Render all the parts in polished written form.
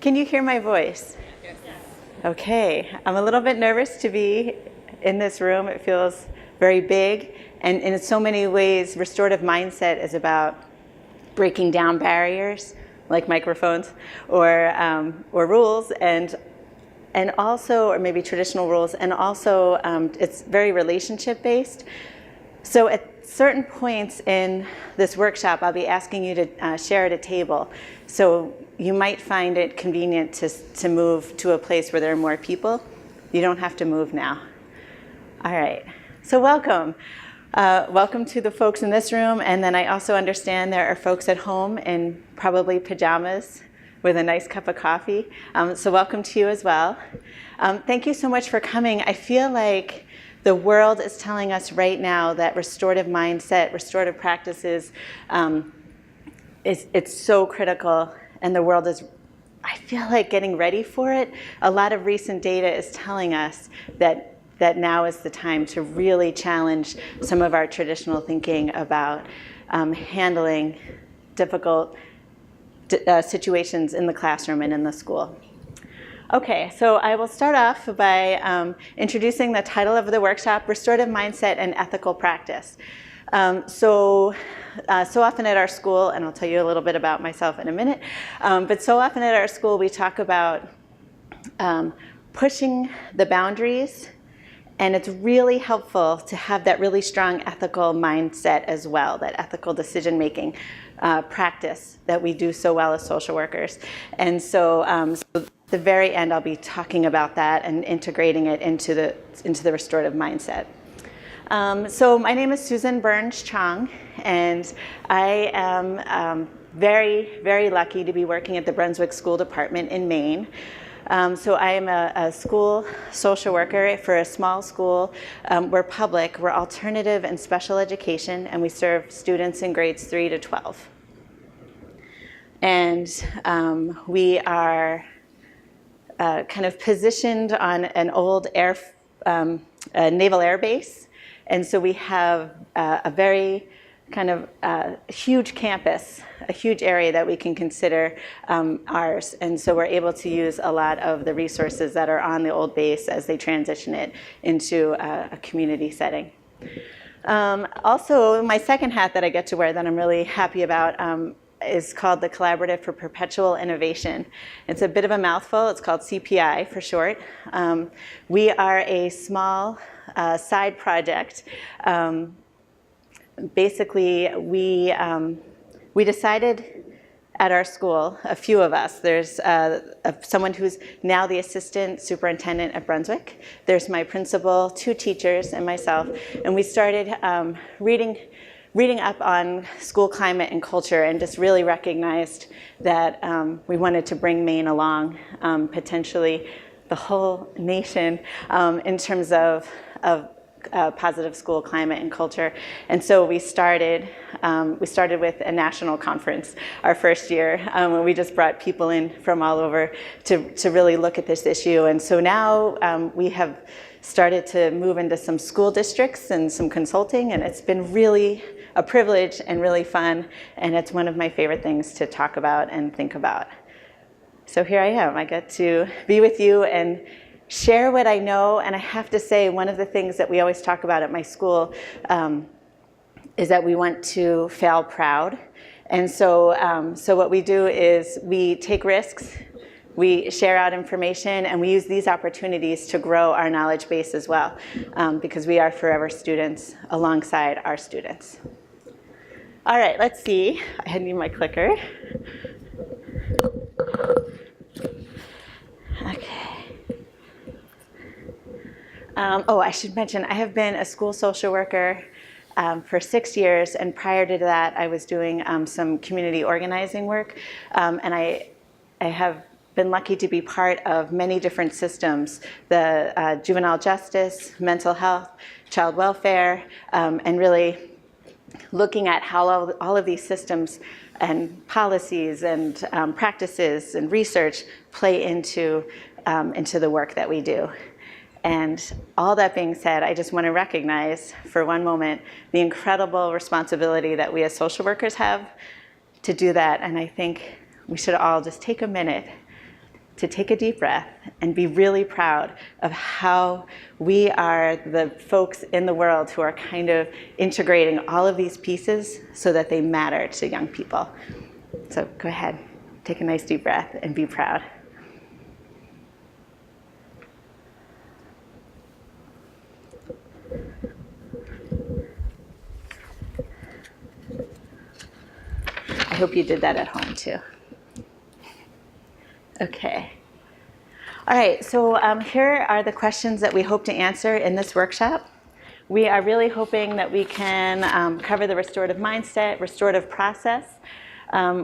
Can you hear my voice? Yes. Okay, I'm a little bit nervous to be in this room. It feels very big, and in so many ways, restorative mindset is about breaking down barriers, like microphones, or rules, and also, or maybe traditional rules, and also it's very relationship based. So at certain points in this workshop, I'll be asking you to share at a table. So you might find it convenient to move to a place where there are more people. You don't have to move now. All right, so welcome. Welcome to the folks in this room, and then I also understand there are folks at home in probably pajamas with a nice cup of coffee. So welcome to you as well. Thank you so much for coming. I feel like the world is telling us right now that restorative mindset, restorative practices, it's so critical, and the world is, I feel like, getting ready for it. A lot of recent data is telling us that now is the time to really challenge some of our traditional thinking about handling difficult situations in the classroom and in the school. Okay, so I will start off by introducing the title of the workshop, Restorative Mindset and Ethical Practice. So often at our school, and I'll tell you a little bit about myself in a minute, but so often at our school we talk about pushing the boundaries, and it's really helpful to have that really strong ethical mindset as well, that ethical decision-making practice that we do so well as social workers. And so at the very end, I'll be talking about that and integrating it into the restorative mindset. So my name is Susan Burns-Chong, and I am very, very lucky to be working at the Brunswick School Department in Maine. So I am a school social worker for a small school. We're public, we're alternative and special education, and we serve students in grades 3 to 12. And we are kind of positioned on an old naval air base. And so we have a very kind of huge campus, a huge area that we can consider ours. And so we're able to use a lot of the resources that are on the old base as they transition it into a community setting. Also, my second hat that I get to wear that I'm really happy about is called the Collaborative for Perpetual Innovation. It's a bit of a mouthful. It's called CPI for short. We are a small side project. Basically, we decided at our school, a few of us, there's someone who's now the assistant superintendent at Brunswick. There's my principal, 2 teachers, and myself. And we started reading up on school climate and culture, and just really recognized that we wanted to bring Maine along, potentially the whole nation, in terms of positive school climate and culture. And so we started with a national conference our first year, when we just brought people in from all over to really look at this issue. And so now we have started to move into some school districts and some consulting, and it's been really a privilege and really fun, and it's one of my favorite things to talk about and think about. So here I am. I get to be with you and share what I know. And I have to say, one of the things that we always talk about at my school is that we want to fail proud. And so what we do is we take risks, we share out information, and we use these opportunities to grow our knowledge base as well, because we are forever students alongside our students. All right, let's see. I need my clicker. Okay. I should mention, I have been a school social worker for 6 years, and prior to that, I was doing some community organizing work, and I have been lucky to be part of many different systems, the juvenile justice, mental health, child welfare, and really looking at how all of these systems and policies and practices and research play into the work that we do. And all that being said, I just want to recognize for one moment the incredible responsibility that we as social workers have to do that. And I think we should all just take a minute to take a deep breath and be really proud of how we are the folks in the world who are kind of integrating all of these pieces so that they matter to young people. So go ahead, take a nice deep breath and be proud. I hope you did that at home too. Okay. All right, so here are the questions that we hope to answer in this workshop. We are really hoping that we can cover the restorative mindset, restorative process.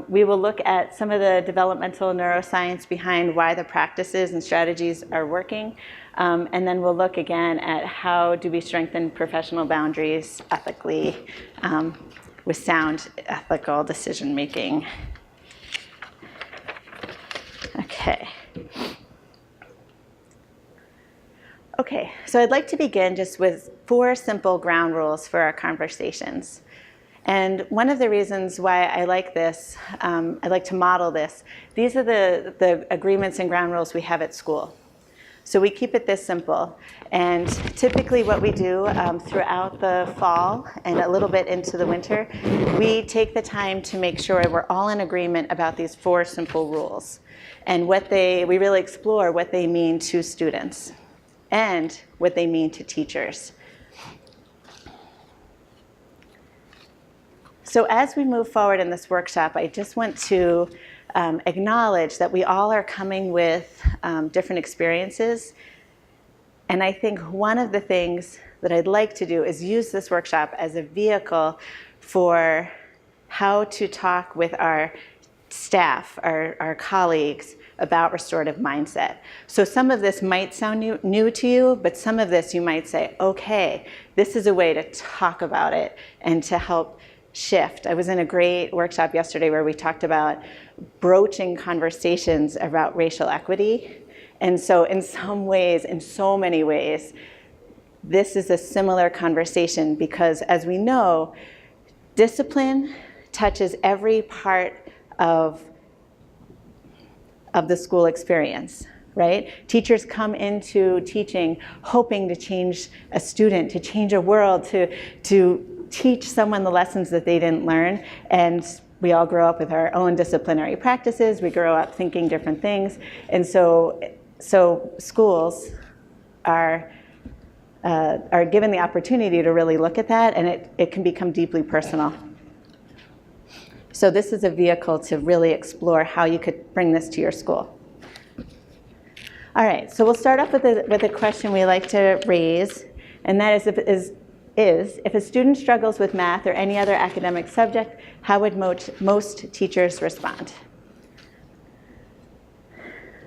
We will look at some of the developmental neuroscience behind why the practices and strategies are working. And then we'll look again at how do we strengthen professional boundaries ethically with sound ethical decision making. Okay. Okay, so I'd like to begin just with 4 simple ground rules for our conversations. And one of the reasons why I like this, I like to model this, these are the agreements and ground rules we have at school. So we keep it this simple. And typically what we do throughout the fall and a little bit into the winter, we take the time to make sure we're all in agreement about these 4 simple rules. And we really explore what they mean to students and what they mean to teachers. So as we move forward in this workshop, I just want to acknowledge that we all are coming with different experiences. And I think one of the things that I'd like to do is use this workshop as a vehicle for how to talk with our staff, our colleagues, about restorative mindset. So some of this might sound new to you, but some of this you might say, okay, this is a way to talk about it and to help shift. I was in a great workshop yesterday where we talked about broaching conversations about racial equity. And so in some ways, in so many ways, this is a similar conversation because as we know, discipline touches every part of the school experience, right? Teachers come into teaching hoping to change a student, to change a world, to teach someone the lessons that they didn't learn. And we all grow up with our own disciplinary practices. We grow up thinking different things. And so schools are given the opportunity to really look at that, and it can become deeply personal. So this is a vehicle to really explore how you could bring this to your school. All right, so we'll start off with a question we like to raise, and that is if a student struggles with math or any other academic subject, how would most teachers respond?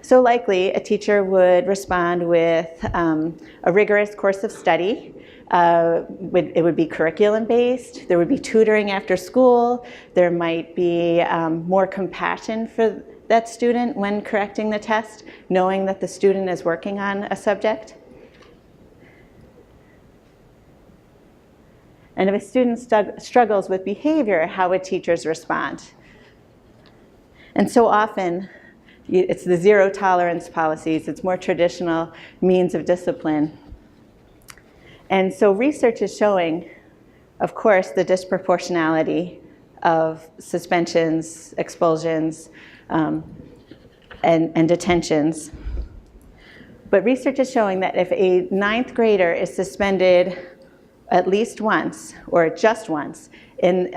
So likely, a teacher would respond with a rigorous course of study. It would be curriculum-based. There would be tutoring after school. There might be more compassion for that student when correcting the test, knowing that the student is working on a subject. And if a student struggles with behavior, how would teachers respond? And so often, it's the zero tolerance policies. It's more traditional means of discipline. And so research is showing, of course, the disproportionality of suspensions, expulsions, and detentions. But research is showing that if a 9th grader is suspended at least once, or just once, in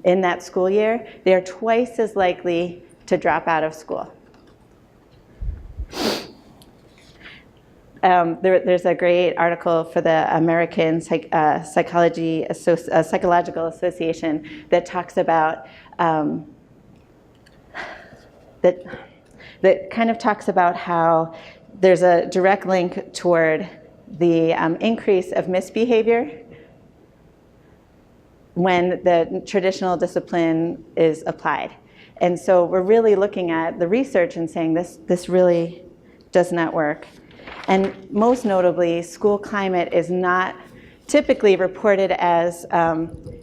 that school year, they are twice as likely to drop out of school. There's a great article for the American Psychological Association that talks about that kind of talks about how there's a direct link toward the increase of misbehavior when the traditional discipline is applied. And so we're really looking at the research and saying this really does not work. And most notably, school climate is not typically reported as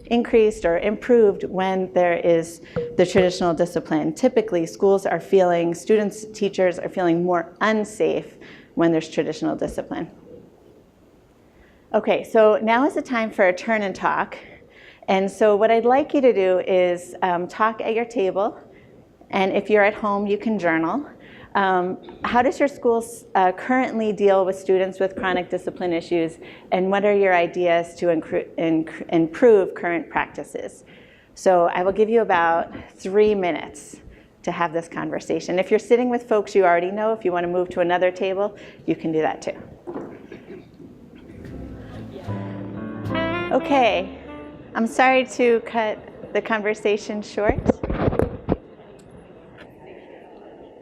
increased or improved when there is the traditional discipline. Typically, schools are feeling, students, teachers are feeling more unsafe when there's traditional discipline. Okay, so now is the time for a turn and talk. And so what I'd like you to do is talk at your table, and if you're at home, you can journal. How does your school currently deal with students with chronic discipline issues, and what are your ideas to improve current practices? So I will give you about 3 minutes to have this conversation. If you're sitting with folks you already know, if you want to move to another table, you can do that too. Okay, I'm sorry to cut the conversation short,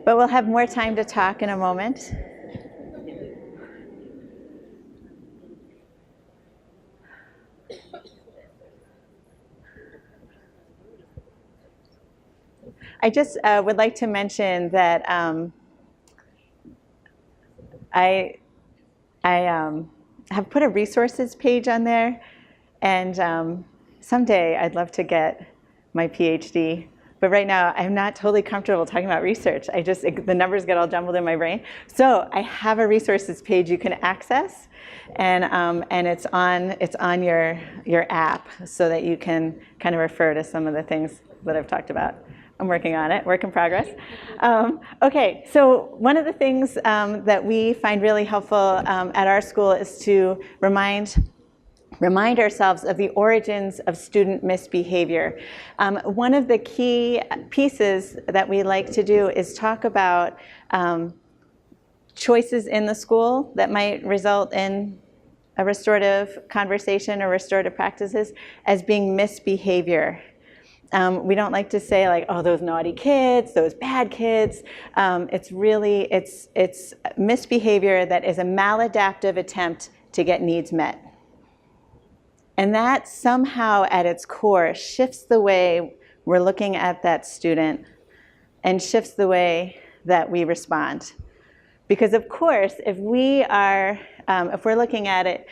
but we'll have more time to talk in a moment. I just would like to mention that I have put a resources page on there, and someday I'd love to get my PhD. But right now, I'm not totally comfortable talking about research. The numbers get all jumbled in my brain. So I have a resources page you can access, and it's on your app so that you can kind of refer to some of the things that I've talked about. I'm working on it, work in progress. Okay, so one of the things that we find really helpful at our school is to remind ourselves of the origins of student misbehavior. One of the key pieces that we like to do is talk about choices in the school that might result in a restorative conversation or restorative practices as being misbehavior. We don't like to say like, oh, those naughty kids, those bad kids. It's misbehavior that is a maladaptive attempt to get needs met. And that somehow at its core shifts the way we're looking at that student and shifts the way that we respond. Because of course, if we're looking at it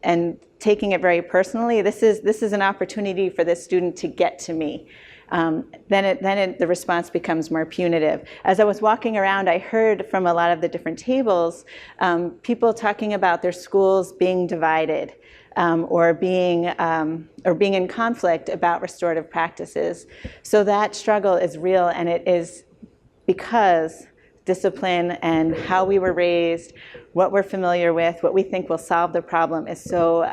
and taking it very personally, this is an opportunity for this student to get to me. Then the response becomes more punitive. As I was walking around, I heard from a lot of the different tables, people talking about their schools being divided. Or being in conflict about restorative practices. So that struggle is real, and it is because discipline and how we were raised, what we're familiar with, what we think will solve the problem is so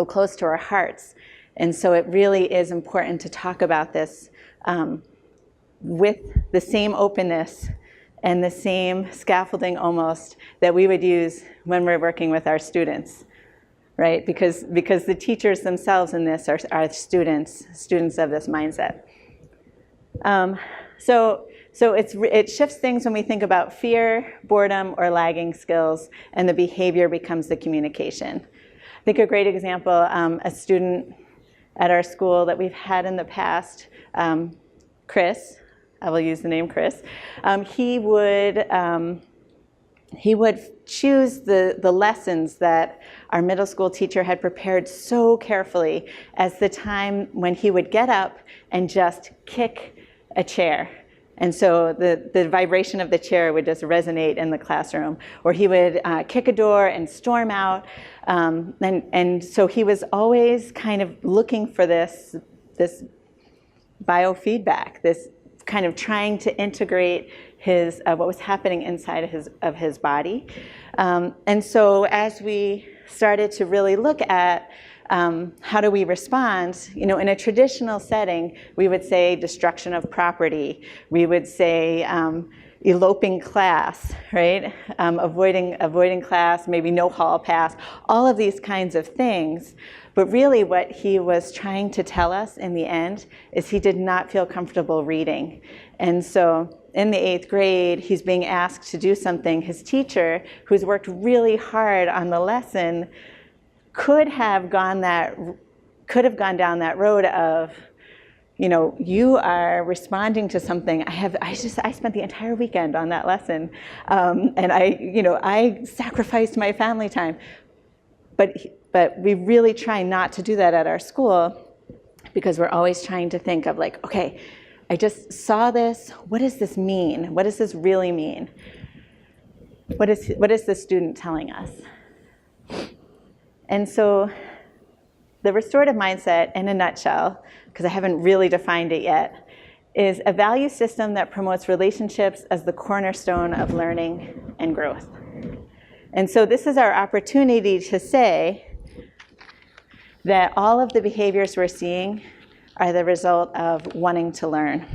close to our hearts. And so it really is important to talk about this with the same openness and the same scaffolding almost that we would use when we're working with our students. Right? Because the teachers themselves in this are students of this mindset. So it shifts things when we think about fear, boredom, or lagging skills, and the behavior becomes the communication. I think a great example, a student at our school that we've had in the past, Chris, I will use the name Chris, he would choose the lessons that our middle school teacher had prepared so carefully as the time when he would get up and just kick a chair. And so the vibration of the chair would just resonate in the classroom. Or he would kick a door and storm out. And so he was always kind of looking for this biofeedback, this kind of trying to integrate what was happening inside of his body. And so as we started to really look at how do we respond, in a traditional setting, we would say destruction of property. We would say eloping class, right? Avoiding class, maybe no hall pass, all of these kinds of things. But really what he was trying to tell us in the end is he did not feel comfortable reading. And so in the 8th grade, he's being asked to do something. His teacher, who's worked really hard on the lesson, could have gone down that road of, you are responding to something. I spent the entire weekend on that lesson, and I sacrificed my family time. But But we really try not to do that at our school because we're always trying to think of like, okay, I just saw this. What does this mean? What does this really mean? What is the student telling us? And so the restorative mindset, in a nutshell, because I haven't really defined it yet, is a value system that promotes relationships as the cornerstone of learning and growth. And so this is our opportunity to say that all of the behaviors we're seeing are the result of wanting to learn.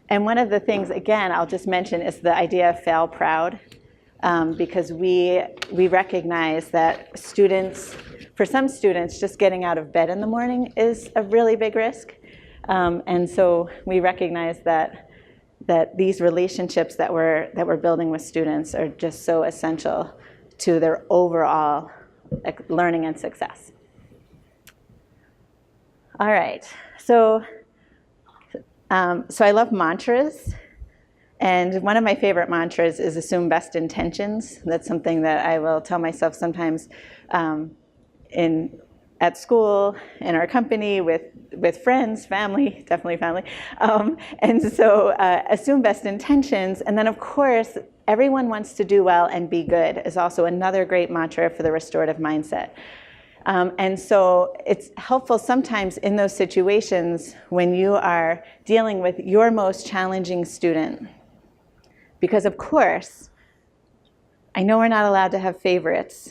And one of the things, again, I'll just mention is the idea of fail proud, because we recognize that students, for some students, just getting out of bed in the morning is a really big risk. And so we recognize that these relationships that we're building with students are just so essential to their overall learning and success. All right, so I love mantras, and one of my favorite mantras is assume best intentions. That's something that I will tell myself sometimes at school, in our company, with friends, family, definitely family. And so assume best intentions, and then of course, everyone wants to do well and be good is also another great mantra for the restorative mindset. And so it's helpful sometimes in those situations when you are dealing with your most challenging student. Because of course, I know we're not allowed to have favorites.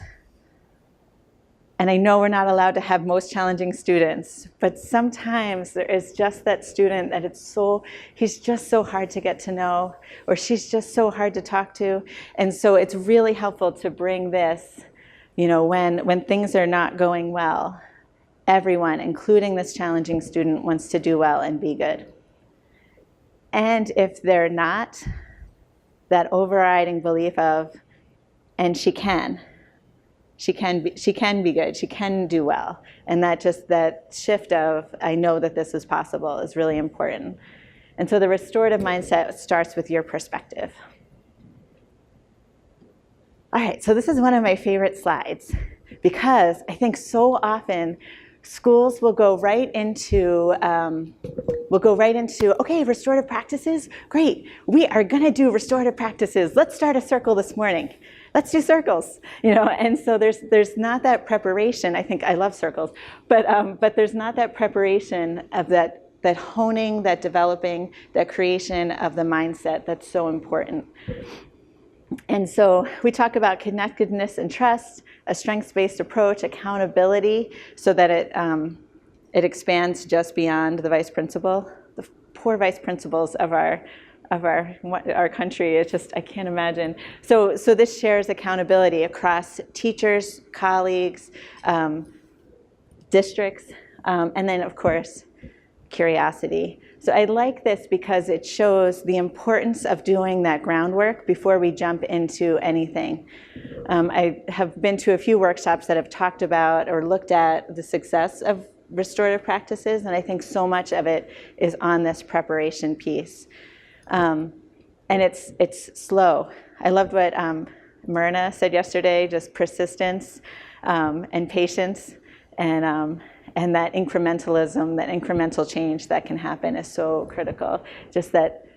And I know we're not allowed to have most challenging students. But sometimes there is just that student that he's just so hard to get to know, or she's just so hard to talk to. And so it's really helpful to bring this, when things are not going well, everyone, including this challenging student, wants to do well and be good. And if they're not, that overriding belief of, and she can be good, she can do well. And that shift of, I know that this is possible, is really important. And so the restorative mindset starts with your perspective. All right, so this is one of my favorite slides, because I think so often schools will go right into, okay, restorative practices, great. We are gonna do restorative practices. Let's start a circle this morning. Let's do circles, and so there's not that preparation. I think I love circles, but there's not that preparation of that honing, that developing, that creation of the mindset that's so important. And so we talk about connectedness and trust, a strengths-based approach, accountability, so that it expands just beyond the vice principal. The poor vice principals of our country, it's just, I can't imagine. So this shares accountability across teachers, colleagues, districts, and then of course, curiosity. So I like this because it shows the importance of doing that groundwork before we jump into anything. I have been to a few workshops that have talked about or looked at the success of restorative practices, and I think so much of it is on this preparation piece. And it's slow. I loved what Myrna said yesterday, just persistence and patience, and that incrementalism, that incremental change that can happen is so critical. Just that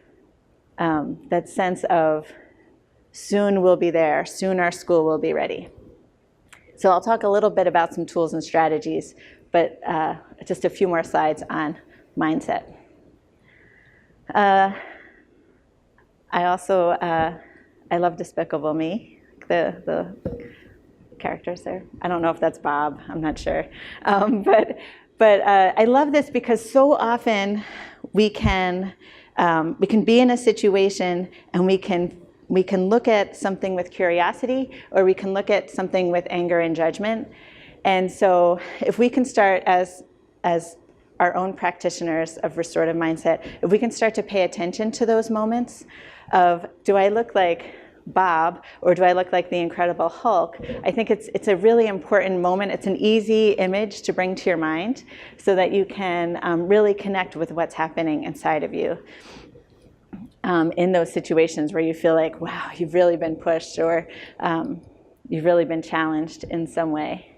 sense of soon we'll be there, soon our school will be ready. So I'll talk a little bit about some tools and strategies, but just a few more slides on mindset. I also, I love Despicable Me, the characters there. I don't know if that's Bob, I'm not sure. But I love this because so often we can be in a situation and we can look at something with curiosity, or we can look at something with anger and judgment. And so if we can start as our own practitioners of restorative mindset, if we can start to pay attention to those moments of, do I look like Bob, or do I look like the Incredible Hulk? I think it's a really important moment. It's an easy image to bring to your mind so that you can really connect with what's happening inside of you. in those situations where you feel like, wow, you've really been pushed, or you've really been challenged in some way.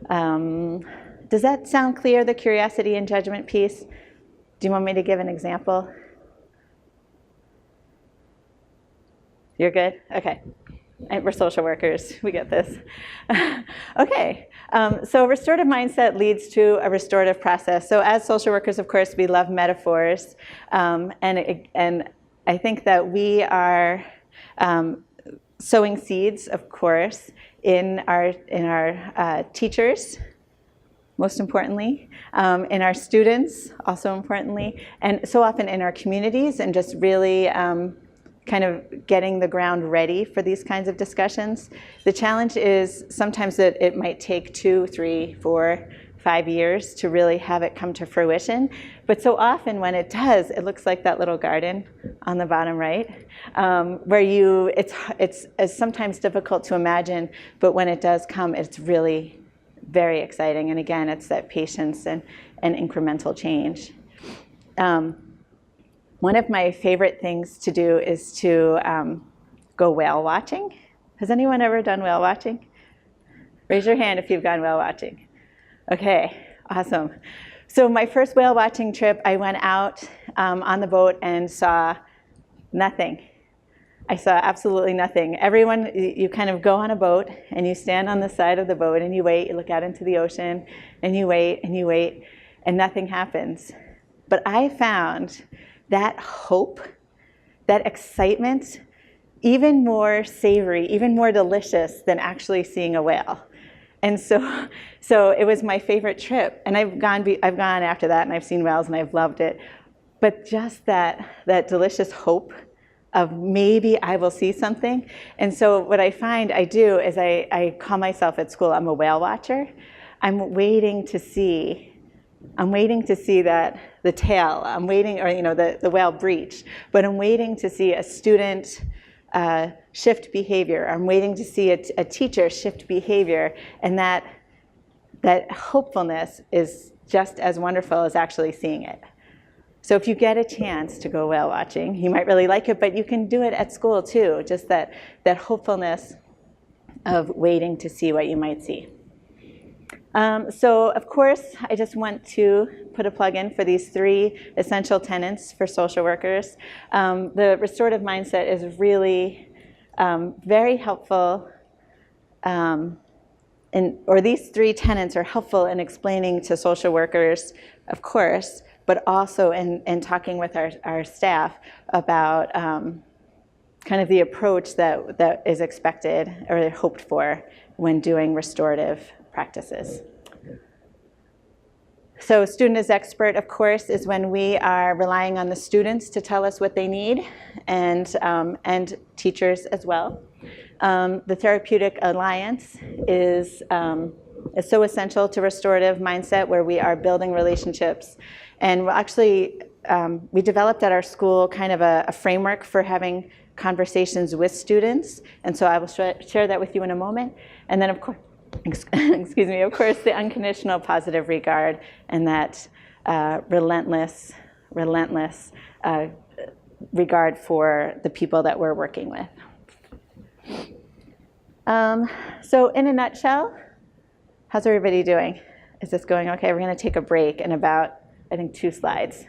Does that sound clear, the curiosity and judgment piece? Do you want me to give an example? You're good? Okay. We're social workers. We get this. Okay. So a restorative mindset leads to a restorative process. So as social workers, of course, we love metaphors. And I think that we are sowing seeds, of course, in our teachers, most importantly, in our students, also importantly, and so often in our communities, and just really kind of getting the ground ready for these kinds of discussions. The challenge is sometimes that it might take 2, 3, 4, 5 years to really have it come to fruition. But so often when it does, it looks like that little garden on the bottom right, where it's sometimes difficult to imagine, but when it does come, it's really very exciting. And again, it's that patience and incremental change. One of my favorite things to do is to go whale watching. Has anyone ever done whale watching? Raise your hand if you've gone whale watching. Okay, awesome. So my first whale watching trip, I went out on the boat and saw nothing. I saw absolutely nothing. Everyone, you kind of go on a boat and you stand on the side of the boat and you wait, you look out into the ocean and you wait and you wait and nothing happens. But I found that hope, that excitement, even more savory, even more delicious than actually seeing a whale. And so it was my favorite trip. And I've gone after that and I've seen whales and I've loved it. But just that delicious hope of maybe I will see something. And so what I find I do is I call myself at school, I'm a whale watcher. I'm waiting to see that the tail. I'm waiting, or the whale breach. But I'm waiting to see a student shift behavior. I'm waiting to see a teacher shift behavior, and that hopefulness is just as wonderful as actually seeing it. So if you get a chance to go whale watching, you might really like it, but you can do it at school too. Just that hopefulness of waiting to see what you might see. So of course, I just want to put a plug in for these 3 essential tenets for social workers. The restorative mindset is really very helpful, or these 3 tenets are helpful in explaining to social workers, of course, but also in talking with our staff about kind of the approach that is expected or hoped for when doing restorative practices. So student as expert, of course, is when we are relying on the students to tell us what they need, and teachers as well. The therapeutic alliance is so essential to restorative mindset, where we are building relationships. And actually, we developed at our school kind of a framework for having conversations with students. And so I will share that with you in a moment. And then, of course, excuse me, of course, the unconditional positive regard and that relentless regard for the people that we're working with. So in a nutshell, how's everybody doing? Is this going okay? We're going to take a break in about, I think, 2 slides.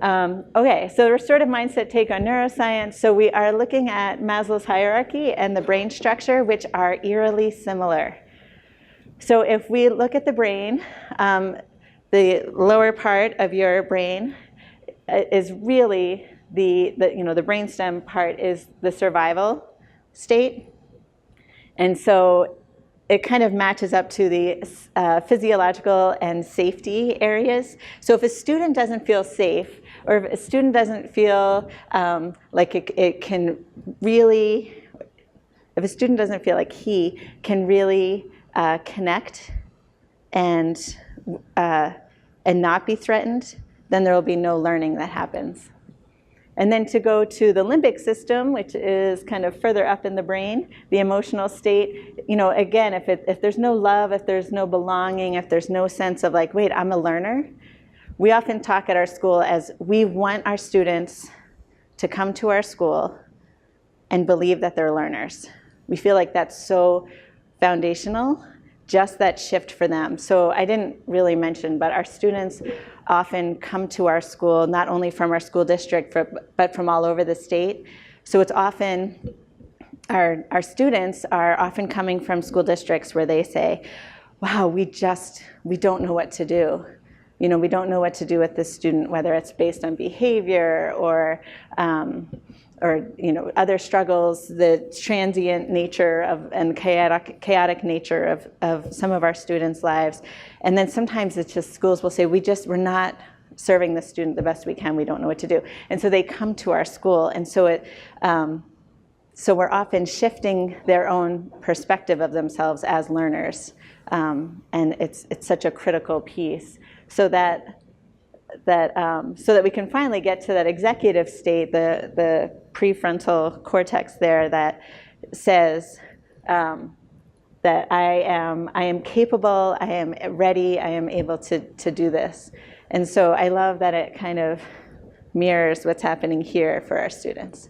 Okay, so the restorative mindset take on neuroscience. So we are looking at Maslow's hierarchy and the brain structure, which are eerily similar. So if we look at the brain, the lower part of your brain is really the brainstem part is the survival state. And so it kind of matches up to the physiological and safety areas. So if a student doesn't feel safe, or if a student doesn't feel like it can really, if a student doesn't feel like he can really connect and not be threatened, then there will be no learning that happens. And then to go to the limbic system, which is kind of further up in the brain, the emotional state, again, if there's no love, if there's no belonging, if there's no sense of like, wait, I'm a learner. We often talk at our school as we want our students to come to our school and believe that they're learners. We feel like that's so foundational, just that shift for them. So I didn't really mention, but our students often come to our school, not only from our school district, but from all over the state. So it's often, our students are often coming from school districts where they say, wow, we don't know what to do. We don't know what to do with this student, whether it's based on behavior or other struggles, the transient nature and chaotic nature of some of our students' lives. And then sometimes it's just schools will say, we're not serving the student the best we can, we don't know what to do. And so they come to our school, and so so we're often shifting their own perspective of themselves as learners. And it's such a critical piece, so that we can finally get to that executive state, the prefrontal cortex there that says that I am capable, I am ready, I am able to do this. And so I love that it kind of mirrors what's happening here for our students.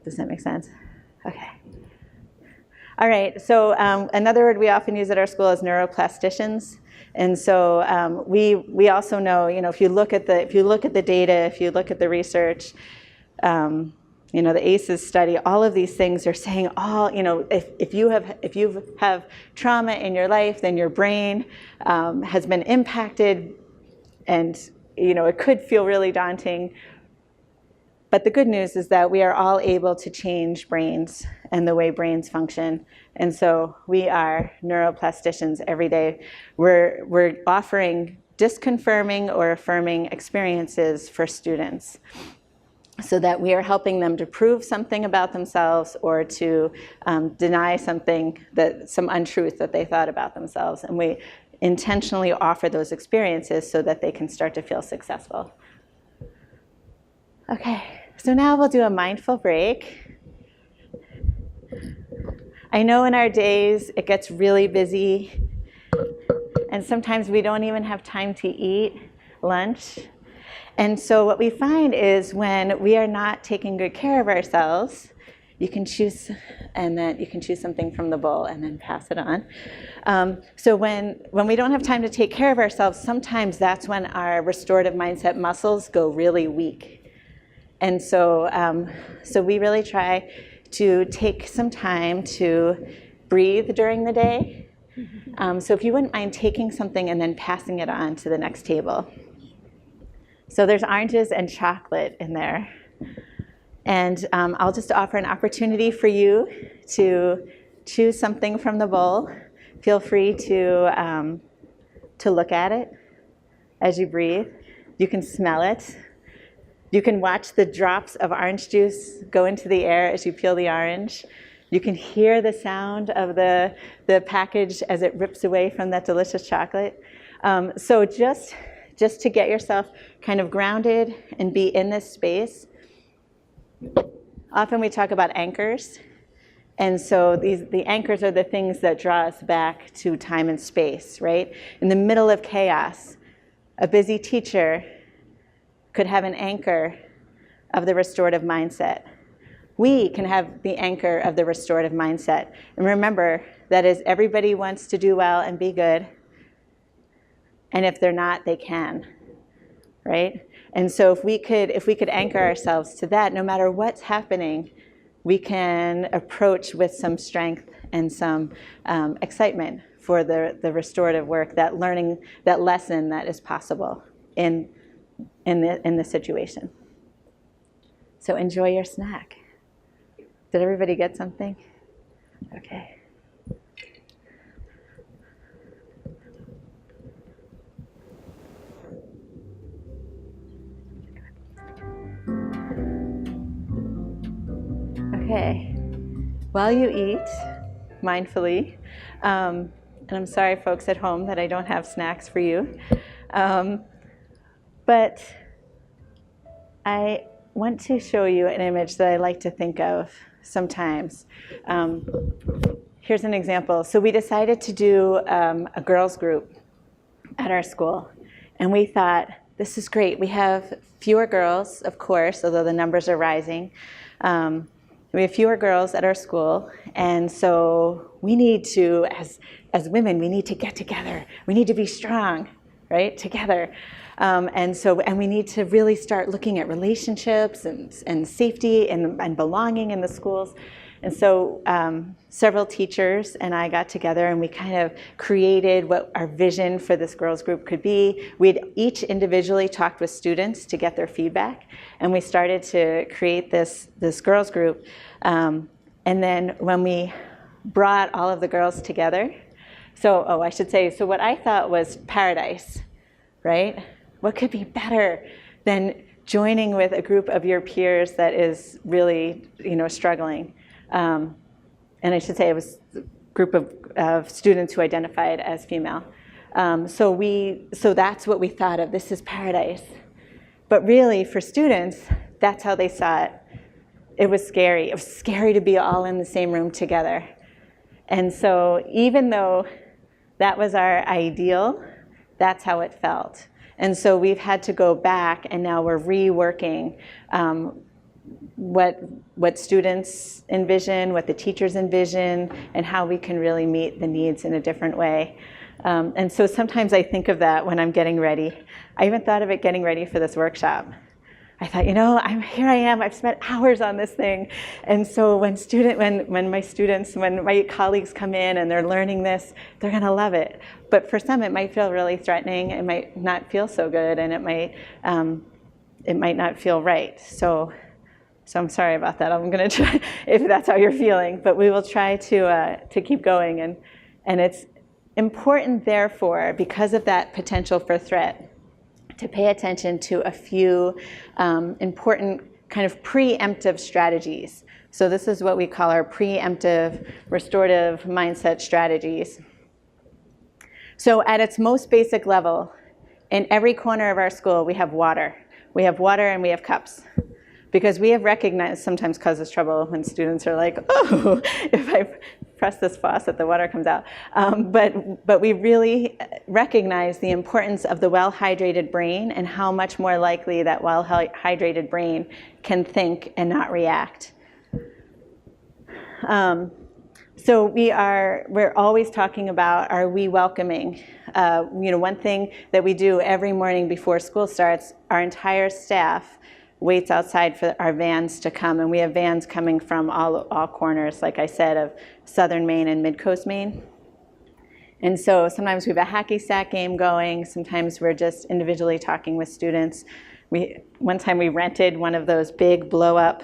Does that make sense? Okay. All right, so another word we often use at our school is neuroplasticians. And so we also know, if you look at the data, if you look at the research, the ACEs study, all of these things are saying if you have trauma in your life, then your brain has been impacted, and it could feel really daunting. But the good news is that we are all able to change brains and the way brains function. And so we are neuroplasticians every day. We're offering disconfirming or affirming experiences for students, so that we are helping them to prove something about themselves or to deny some untruth that they thought about themselves. And we intentionally offer those experiences so that they can start to feel successful. Okay, so now we'll do a mindful break. I know in our days it gets really busy, and sometimes we don't even have time to eat lunch. And so what we find is when we are not taking good care of ourselves, you can choose something from the bowl and then pass it on. So when we don't have time to take care of ourselves, sometimes that's when our restorative mindset muscles go really weak. And so we really try to take some time to breathe during the day. So if you wouldn't mind taking something and then passing it on to the next table. So there's oranges and chocolate in there. And I'll just offer an opportunity for you to choose something from the bowl. Feel free to look at it as you breathe. You can smell it. You can watch the drops of orange juice go into the air as you peel the orange. You can hear the sound of the package as it rips away from that delicious chocolate. So just to get yourself kind of grounded and be in this space. Often we talk about anchors. And so the anchors are the things that draw us back to time and space, right? In the middle of chaos, a busy teacher could have an anchor of the restorative mindset. We can have the anchor of the restorative mindset. And remember, that is, everybody wants to do well and be good. And if they're not, they can, right? And so if we could anchor ourselves to that, no matter what's happening, we can approach with some strength and some excitement for the restorative work, that learning, that lesson that is possible in the situation. So enjoy your snack. Did everybody get something? Okay. Okay. While you eat mindfully, and I'm sorry, folks at home, that I don't have snacks for you. But I want to show you an image that I like to think of sometimes. Here's an example. So we decided to do a girls group at our school. And we thought, this is great. We have fewer girls, of course, although the numbers are rising. We have fewer girls at our school, and so we need to, as women, we need to get together. We need to be strong, right, together. And we need to really start looking at relationships and safety and belonging in the schools. And so several teachers and I got together and we kind of created what our vision for this girls group could be. We'd each individually talked with students to get their feedback, and we started to create this girls group. And then when we brought all of the girls together, I should say, so what I thought was paradise, right? What could be better than joining with a group of your peers that is really, struggling? And I should say it was a group of students who identified as female. So that's what we thought of. This is paradise. But really, for students, that's how they saw it. It was scary. It was scary to be all in the same room together. And so even though that was our ideal, that's how it felt. And so we've had to go back, and now we're reworking what students envision, what the teachers envision, and how we can really meet the needs in a different way. And so sometimes I think of that when I'm getting ready. I even thought of it getting ready for this workshop. I thought, here I am, I've spent hours on this thing. And so when my colleagues come in and they're learning this, they're gonna love it. But for some, it might feel really threatening, it might not feel so good, and it might not feel right. So I'm sorry about that. I'm gonna try, if that's how you're feeling, but we will try to keep going. And it's important, therefore, because of that potential for threat, to pay attention to a few important kind of preemptive strategies. So this is what we call our preemptive restorative mindset strategies. So at its most basic level, in every corner of our school, we have water. We have water and we have cups. Because we have recognized, sometimes causes trouble when students are like, oh, if I press this faucet, the water comes out. But we really recognize the importance of the well-hydrated brain and how much more likely that well-hydrated brain can think and not react. So we're always talking about, are we welcoming? One thing that we do every morning before school starts, our entire staff waits outside for our vans to come, and we have vans coming from all corners, like I said, of southern Maine and mid-coast Maine. And so sometimes we have a hacky sack game going, sometimes we're just individually talking with students. One time we rented one of those big blow-up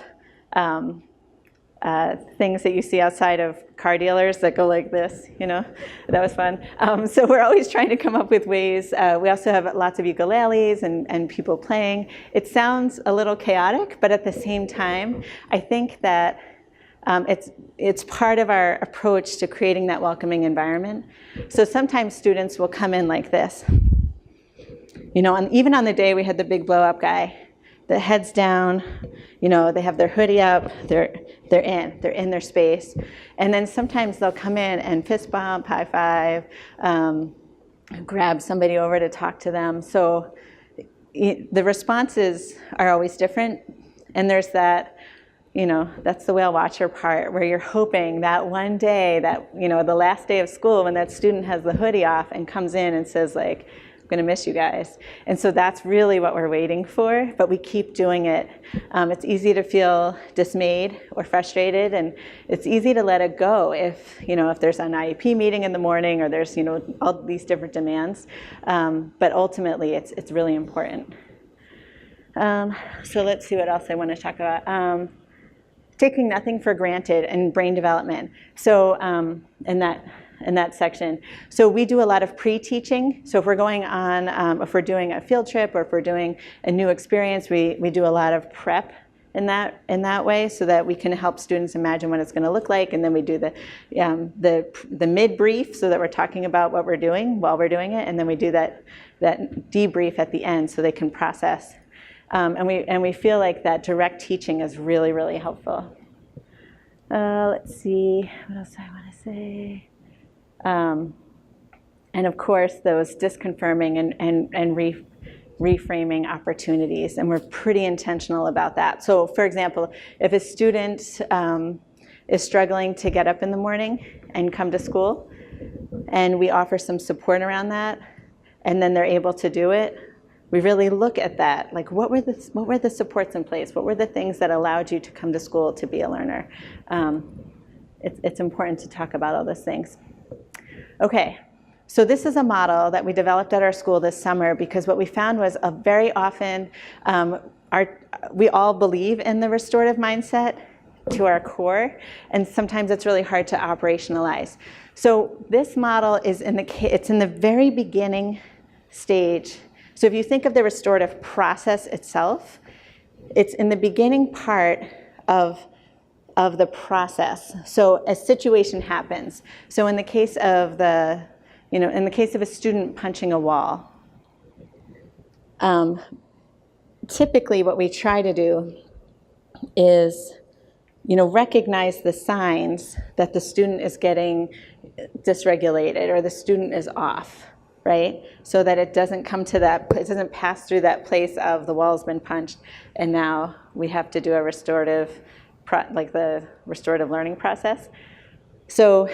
things that you see outside of car dealers that go like this, that was fun. So we're always trying to come up with ways. We also have lots of ukuleles and people playing. It sounds a little chaotic, but at the same time, I think that it's part of our approach to creating that welcoming environment. So sometimes students will come in like this. And even on the day we had the big blow up guy, the head's down, they have their hoodie up, they're in their space. And then sometimes they'll come in and fist bump, high five, grab somebody over to talk to them. So the responses are always different. And there's that, that's the whale watcher part, where you're hoping that one day, that, the last day of school, when that student has the hoodie off and comes in and says, like, I'm going to miss you guys. And so that's really what we're waiting for, but we keep doing it. It's easy to feel dismayed or frustrated, and it's easy to let it go if there's an IEP meeting in the morning, or there's all these different demands. But ultimately, it's really important. So let's see what else I want to talk about. Taking nothing for granted and brain development. So in that section. So we do a lot of pre-teaching. So if we're going on, if we're doing a field trip or if we're doing a new experience, we do a lot of prep in that way, so that we can help students imagine what it's going to look like. And then we do the mid-brief, so that we're talking about what we're doing while we're doing it. And then we do that debrief at the end, so they can process. And we feel like that direct teaching is really, really helpful. Let's see, what else do I want to say? And of course, those disconfirming and reframing opportunities, and we're pretty intentional about that. So for example, if a student is struggling to get up in the morning and come to school, and we offer some support around that, and then they're able to do it, we really look at that. Like, what were the supports in place? What were the things that allowed you to come to school to be a learner? It's important to talk about all those things. Okay, so this is a model that we developed at our school this summer, because what we found was very often we all believe in the restorative mindset to our core, and sometimes it's really hard to operationalize. So this model is it's in the very beginning stage. So if you think of the restorative process itself, it's in the beginning part of the process. So a situation happens. So in the case of in the case of a student punching a wall, typically what we try to do is recognize the signs that the student is getting dysregulated or the student is off, right? So that it doesn't come to it doesn't pass through that place of the wall's been punched and now we have to do a restorative, like the restorative learning process. So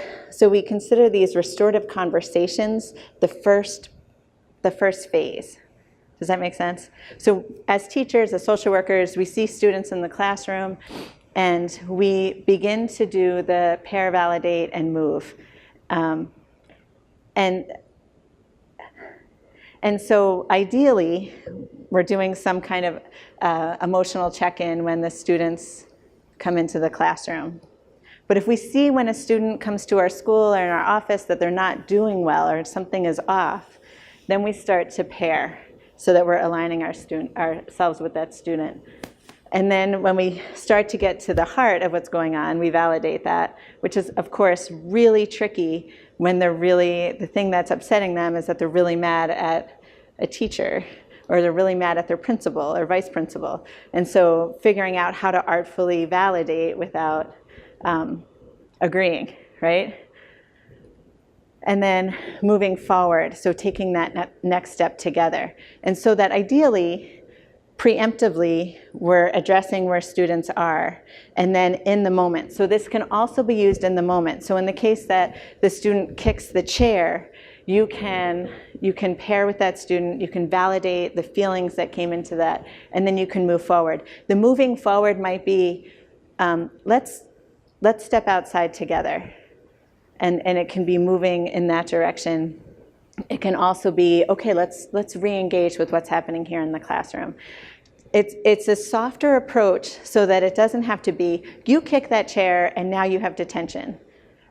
we consider these restorative conversations the first phase. Does that make sense? So as teachers, as social workers, we see students in the classroom, and we begin to do the pair, validate, and move. And so ideally, we're doing some kind of emotional check-in when the students come into the classroom. But if we see when a student comes to our school or in our office that they're not doing well or something is off, then we start to pair so that we're aligning ourselves with that student. And then when we start to get to the heart of what's going on, we validate that, which is, of course, really tricky when the thing that's upsetting them is that they're really mad at a teacher, or they're really mad at their principal or vice principal. And so figuring out how to artfully validate without agreeing, right? And then moving forward, so taking that next step together. And so that ideally, preemptively, we're addressing where students are, and then in the moment. So this can also be used in the moment. So in the case that the student kicks the chair, you can pair with that student, you can validate the feelings that came into that, and then you can move forward. The moving forward might be, let's step outside together. And it can be moving in that direction. It can also be, okay, let's re-engage with what's happening here in the classroom. It's a softer approach so that it doesn't have to be, you kick that chair and now you have detention,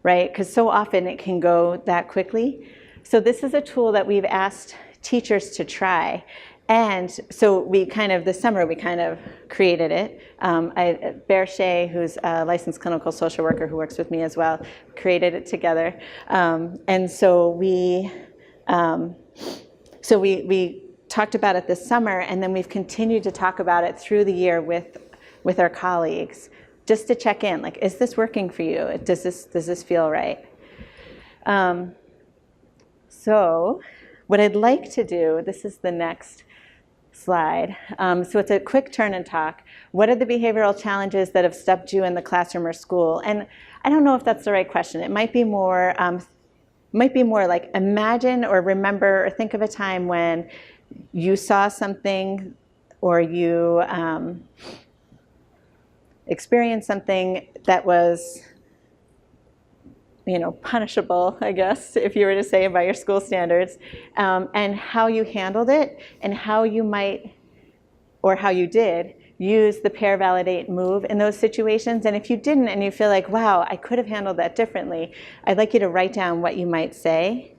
right? Because so often it can go that quickly. So this is a tool that we've asked teachers to try. And so this summer, we kind of created it. Bear Shea, who's a licensed clinical social worker who works with me as well, created it together. And so we talked about it this summer, and then we've continued to talk about it through the year with our colleagues, just to check in, like, is this working for you? Does this feel right? So what I'd like to do, this is the next slide. So it's a quick turn and talk. What are the behavioral challenges that have stopped you in the classroom or school? And I don't know if that's the right question. It might be more like imagine or remember or think of a time when you saw something or you experienced something that was punishable, I guess, if you were to say by your school standards, and how you handled it, and how you might, or how you did, use the pair, validate, move in those situations. And if you didn't, and you feel like, wow, I could have handled that differently, I'd like you to write down what you might say.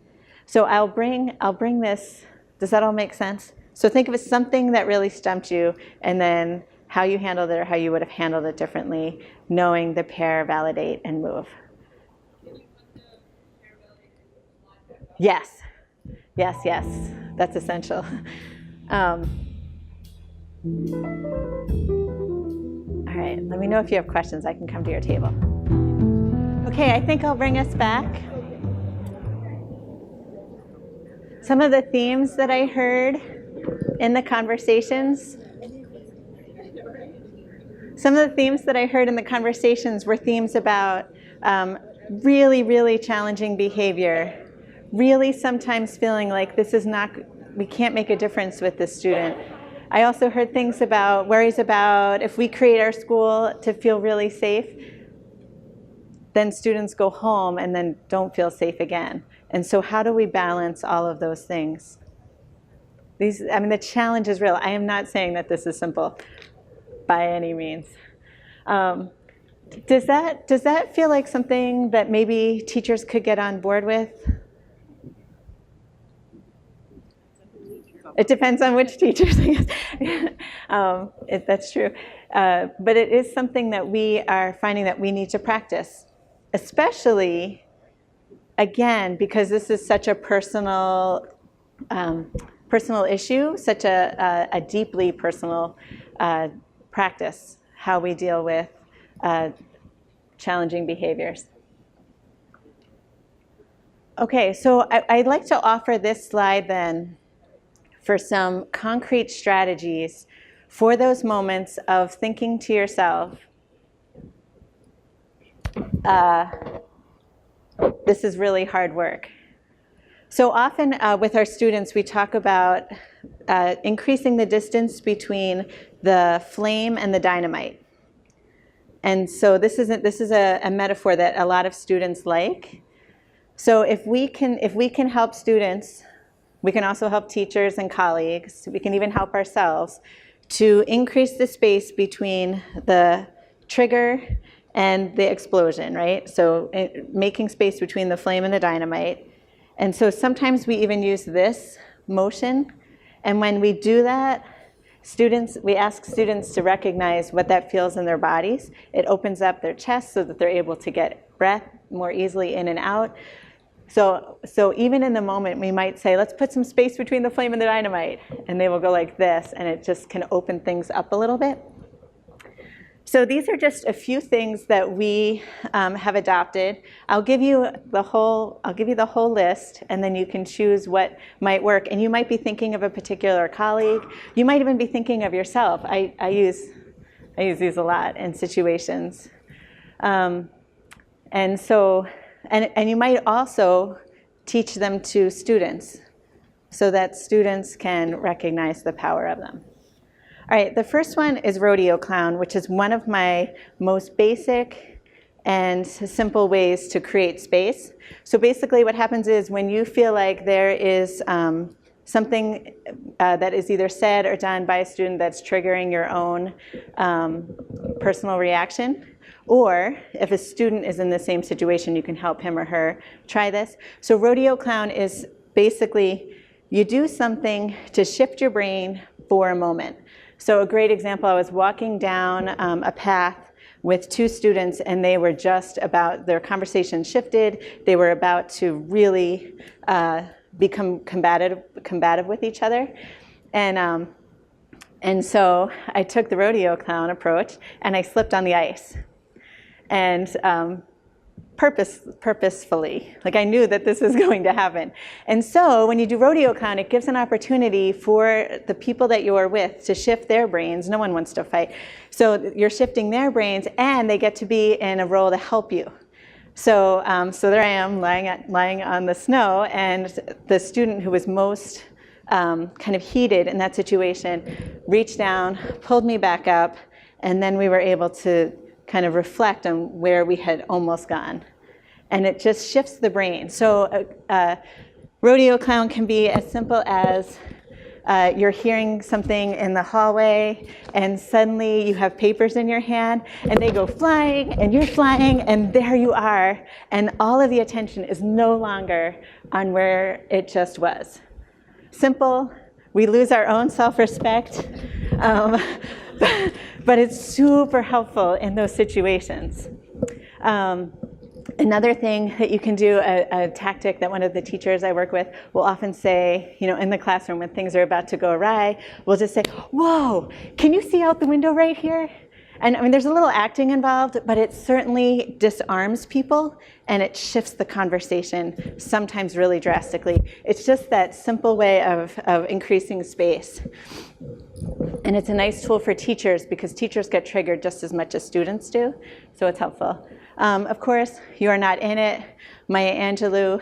So I'll bring this. Does that all make sense? So think of it something that really stumped you, and then how you handled it or how you would have handled it differently, knowing the pair, validate, and move. Yes, that's essential. All right, let me know if you have questions. I can come to your table. Okay, I think I'll bring us back. Some of the themes that I heard in the conversations, some of the themes that I heard in the conversations were themes about really, really challenging behavior, really sometimes feeling like this is not, we can't make a difference with this student. I also heard things about, worries about if we create our school to feel really safe, then students go home and then don't feel safe again. And so how do we balance all of those things? I mean, the challenge is real. I am not saying that this is simple by any means. Does that feel like something that maybe teachers could get on board with? It depends on which teachers, I guess. That's true. But it is something that we are finding that we need to practice, especially, again, because this is such a personal issue, such a deeply personal practice, how we deal with challenging behaviors. Okay, so I'd like to offer this slide then for some concrete strategies for those moments of thinking to yourself, this is really hard work. So often with our students, we talk about increasing the distance between the flame and the dynamite. And so this is a metaphor that a lot of students like. So if we can help students, we can also help teachers and colleagues, we can even help ourselves to increase the space between the trigger and the explosion, right? So making space between the flame and the dynamite. And so sometimes we even use this motion. And when we do that, we ask students to recognize what that feels in their bodies. It opens up their chest so that they're able to get breath more easily in and out. So even in the moment, we might say, let's put some space between the flame and the dynamite. And they will go like this, and it just can open things up a little bit. So these are just a few things that we have adopted. I'll give you the whole list, and then you can choose what might work. And you might be thinking of a particular colleague. You might even be thinking of yourself. I use these a lot in situations. And you might also teach them to students so that students can recognize the power of them. All right, the first one is rodeo clown, which is one of my most basic and simple ways to create space. So basically what happens is when you feel like there is something that is either said or done by a student that's triggering your own personal reaction, or if a student is in the same situation, you can help him or her try this. So rodeo clown is basically you do something to shift your brain for a moment. So a great example, I was walking down a path with two students, and they were just about, their conversation shifted. They were about to really become combative with each other. And so I took the rodeo clown approach, and I slipped on the ice. And purposefully, like I knew that this was going to happen. And so when you do rodeo clown, it gives an opportunity for the people that you're with to shift their brains. No one wants to fight. So you're shifting their brains, and they get to be in a role to help you. So there I am lying on the snow, and the student who was most kind of heated in that situation reached down, pulled me back up, and then we were able to kind of reflect on where we had almost gone. And it just shifts the brain. So rodeo clown can be as simple as you're hearing something in the hallway, and suddenly you have papers in your hand, and they go flying, and you're flying, and there you are. And all of the attention is no longer on where it just was. Simple. We lose our own self-respect. But it's super helpful in those situations. Another thing that you can do, a tactic that one of the teachers I work with will often say, in the classroom when things are about to go awry, we'll just say, whoa, can you see out the window right here? And I mean, there's a little acting involved, but it certainly disarms people and it shifts the conversation, sometimes really drastically. It's just that simple way of increasing space. And it's a nice tool for teachers because teachers get triggered just as much as students do, so it's helpful. Of course, you are not in it. Maya Angelou,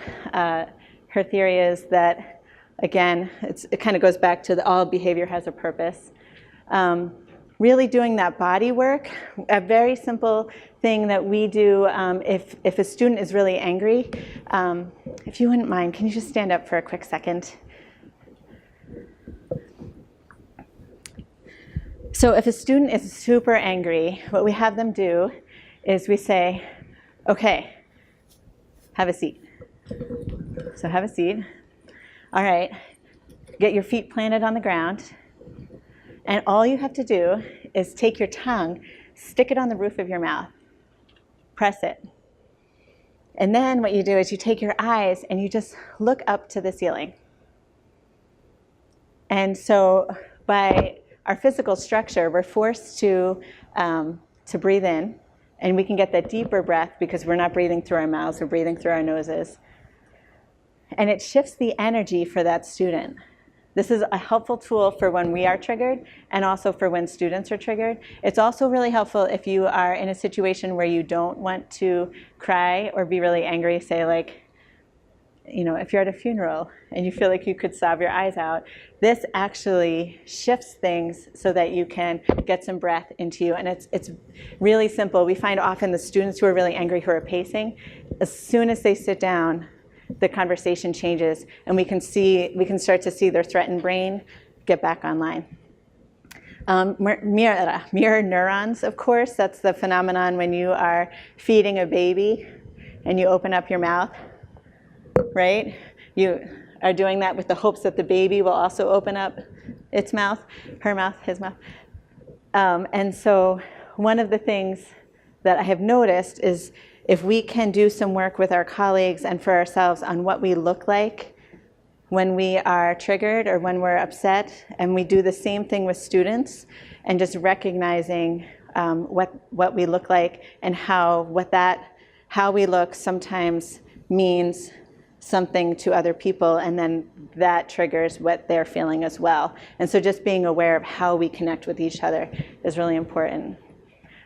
her theory is that, again, it kind of goes back to all behavior has a purpose. Really doing that body work, a very simple thing that we do if a student is really angry. If you wouldn't mind, can you just stand up for a quick second? So if a student is super angry, what we have them do is we say, okay, have a seat. So have a seat. All right, get your feet planted on the ground. And all you have to do is take your tongue, stick it on the roof of your mouth, press it. And then what you do is you take your eyes and you just look up to the ceiling. And so by our physical structure, we're forced to breathe in, and we can get that deeper breath because we're not breathing through our mouths, we're breathing through our noses. And it shifts the energy for that student. This is a helpful tool for when we are triggered and also for when students are triggered. It's also really helpful if you are in a situation where you don't want to cry or be really angry, say like, you know, if you're at a funeral and you feel like you could sob your eyes out, this actually shifts things so that you can get some breath into you. And it's really simple. We find often the students who are really angry, who are pacing, as soon as they sit down, the conversation changes, and we can start to see their threatened brain get back online. Mirror neurons, of course, that's the phenomenon when you are feeding a baby and you open up your mouth, right? You are doing that with the hopes that the baby will also open up its mouth, her mouth, his mouth. And so one of the things that I have noticed is if we can do some work with our colleagues and for ourselves on what we look like when we are triggered or when we're upset, and we do the same thing with students, and just recognizing what we look like and how we look sometimes means something to other people, and then that triggers what they're feeling as well. And so just being aware of how we connect with each other is really important.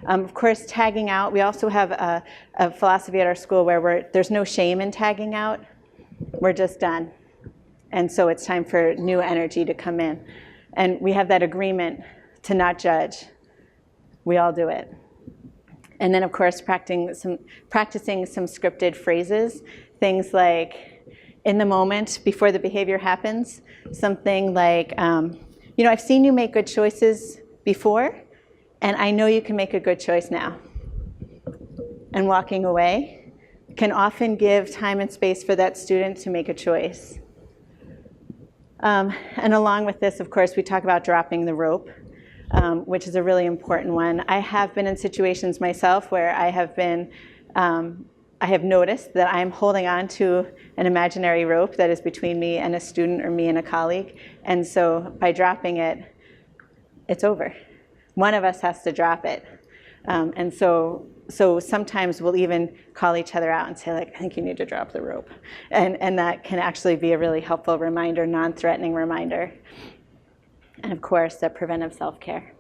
Of course, tagging out. We also have a philosophy at our school where there's no shame in tagging out. We're just done. And so it's time for new energy to come in. And we have that agreement to not judge. We all do it. And then, of course, practicing some scripted phrases, things like, in the moment, before the behavior happens, something like, you know, I've seen you make good choices before, and I know you can make a good choice now. And walking away can often give time and space for that student to make a choice. And along with this, of course, we talk about dropping the rope, which is a really important one. I have been in situations myself where I have noticed that I'm holding on to an imaginary rope that is between me and a student or me and a colleague. And so by dropping it, it's over. One of us has to drop it. And so sometimes we'll even call each other out and say, like, I think you need to drop the rope. And that can actually be a really helpful reminder, non-threatening reminder. And of course, the preventive self-care.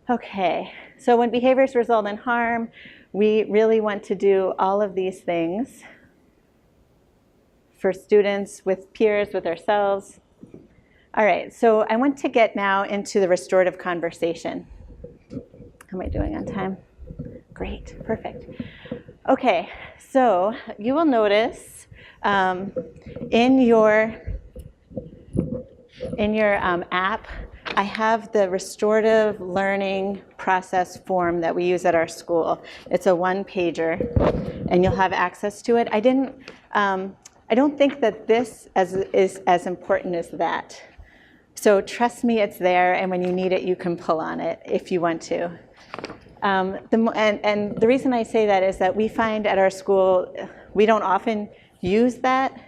Okay, so when behaviors result in harm, we really want to do all of these things for students, with peers, with ourselves. All right, so I want to get now into the restorative conversation. How am I doing on time? Great, perfect. Okay, so you will notice in your app, I have the restorative learning process form that we use at our school. It's a one-pager, and you'll have access to it. I don't think that this is as important as that. So trust me, it's there, and when you need it, you can pull on it if you want to. And the reason I say that is that we find at our school, we don't often use that.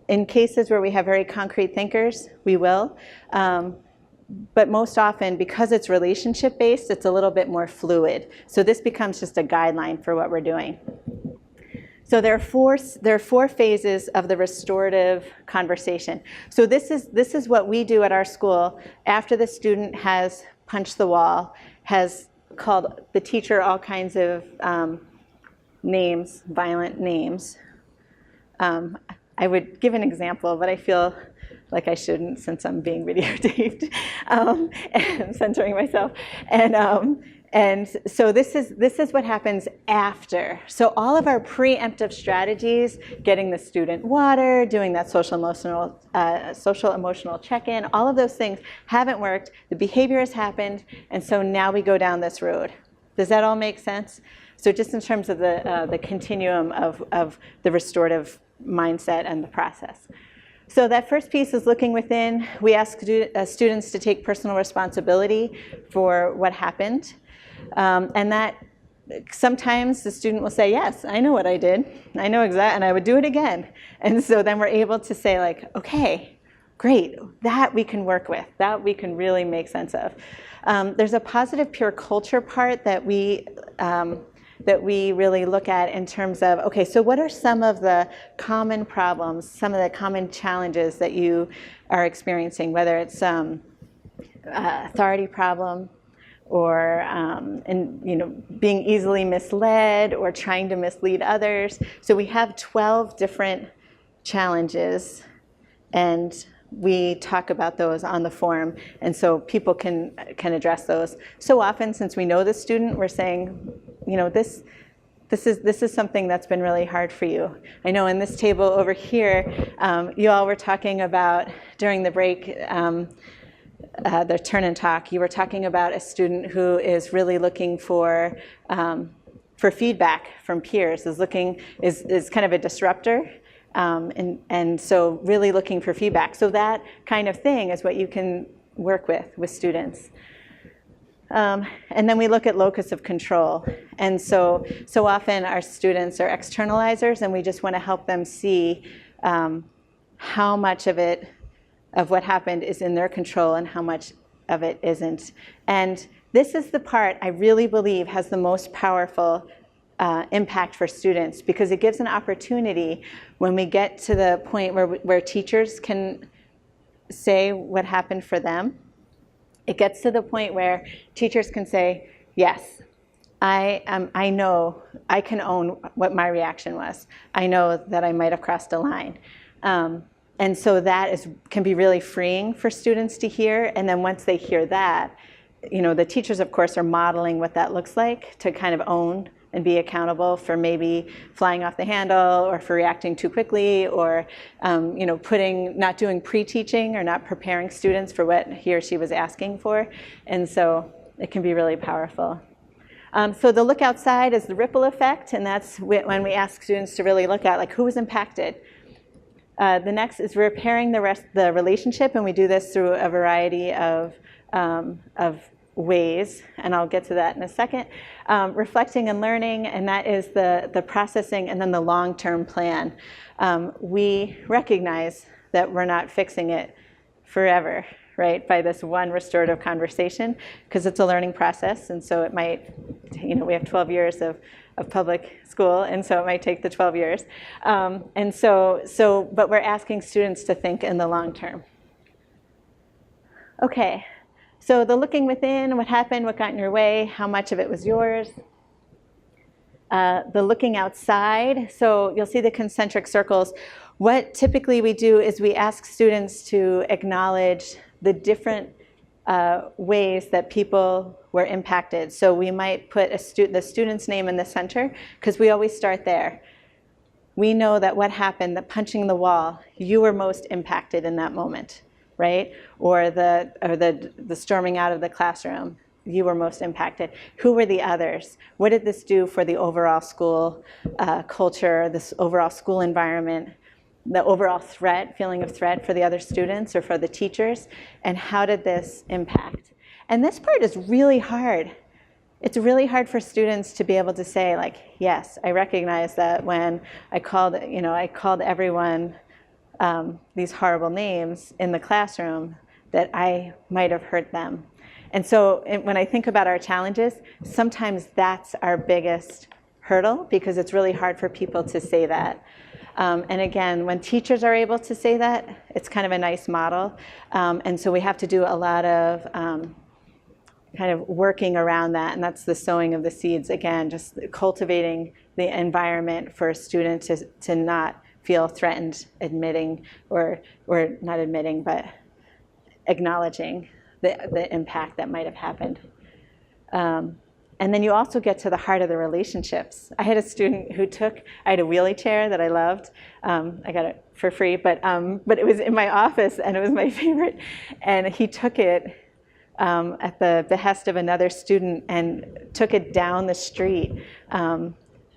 In cases where we have very concrete thinkers, we will. but most often, because it's relationship-based, it's a little bit more fluid. So this becomes just a guideline for what we're doing. So there are four phases of the restorative conversation. So this is what we do at our school after the student has punched the wall, has called the teacher all kinds of names, violent names. I would give an example, but I feel like I shouldn't since I'm being videotaped and censoring myself. And so this is what happens after. So all of our preemptive strategies, getting the student water, doing that social emotional check-in, all of those things haven't worked. The behavior has happened, and so now we go down this road. Does that all make sense? So just in terms of the continuum of the restorative mindset and the process. So that first piece is looking within. We ask students to take personal responsibility for what happened. And that sometimes the student will say, yes, I know what I did. I know exactly, and I would do it again. And so then we're able to say, like, okay, great, that we can work with, that we can really make sense of. There's a positive peer culture part that we really look at in terms of, okay, so what are some of the common problems, some of the common challenges that you are experiencing, whether it's authority problem, or being easily misled, or trying to mislead others. So we have 12 different challenges, and we talk about those on the form, and so people can address those. So often, since we know the student, we're saying, this is something that's been really hard for you. I know in this table over here, you all were talking about during the break. The turn and talk, you were talking about a student who is really looking for feedback from peers, is kind of a disruptor, and so really looking for feedback. So that kind of thing is what you can work with students. And then we look at locus of control. And so often our students are externalizers, and we just want to help them see how much of what happened is in their control and how much of it isn't. And this is the part I really believe has the most powerful impact for students, because it gives an opportunity when we get to the point where teachers can say what happened for them. It gets to the point where teachers can say, yes, I know, I can own what my reaction was. I know that I might have crossed a line. And so that can be really freeing for students to hear. And then once they hear that, the teachers, of course, are modeling what that looks like to kind of own and be accountable for maybe flying off the handle, or for reacting too quickly, or not doing pre-teaching or not preparing students for what he or she was asking for. And so it can be really powerful. So the look outside is the ripple effect, and that's when we ask students to really look at, like, who was impacted. The next is repairing the relationship, and we do this through a variety of ways, and I'll get to that in a second. Reflecting and learning, and that is the processing, and then the long-term plan. We recognize that we're not fixing it forever, right, by this one restorative conversation, because it's a learning process, and so it might, we have 12 years of public school, and so it might take the 12 years. But we're asking students to think in the long term. Okay, so the looking within, what happened, what got in your way, how much of it was yours. The looking outside, so you'll see the concentric circles. What typically we do is we ask students to acknowledge the different ways that people were impacted. So we might put the student's name in the center, because we always start there. We know that what happened, the punching the wall, you were most impacted in that moment, right? Or the storming out of the classroom, you were most impacted. Who were the others? What did this do for the overall school culture, this overall school environment? The overall feeling of threat for the other students or for the teachers, and how did this impact? And this part is really hard. It's really hard for students to be able to say, like, yes, I recognize that when I called everyone these horrible names in the classroom, that I might have hurt them. And so when I think about our challenges, sometimes that's our biggest hurdle, because it's really hard for people to say that. And again, when teachers are able to say that, it's kind of a nice model. And so we have to do a lot of kind of working around that, and that's the sowing of the seeds. Again, just cultivating the environment for a student to not feel threatened, admitting, or not admitting, but acknowledging the impact that might have happened. And then you also get to the heart of the relationships. I had a student who I had a wheelie chair that I loved. I got it for free, but it was in my office, and it was my favorite. And he took it at the behest of another student and took it down the street.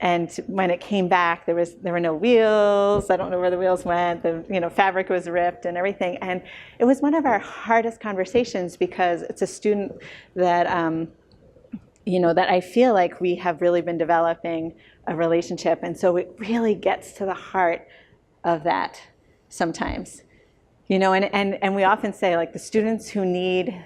And when it came back, there were no wheels. I don't know where the wheels went. The fabric was ripped and everything. And it was one of our hardest conversations, because it's a student that that I feel like we have really been developing a relationship, and so it really gets to the heart of that sometimes. And we often say, like, the students who need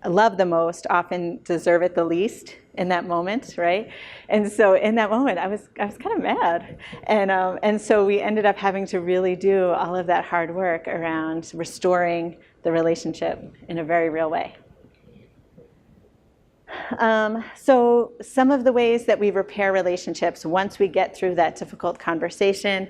love the most often deserve it the least in that moment, right? And so in that moment, I was kind of mad, and so we ended up having to really do all of that hard work around restoring the relationship in a very real way. So some of the ways that we repair relationships once we get through that difficult conversation.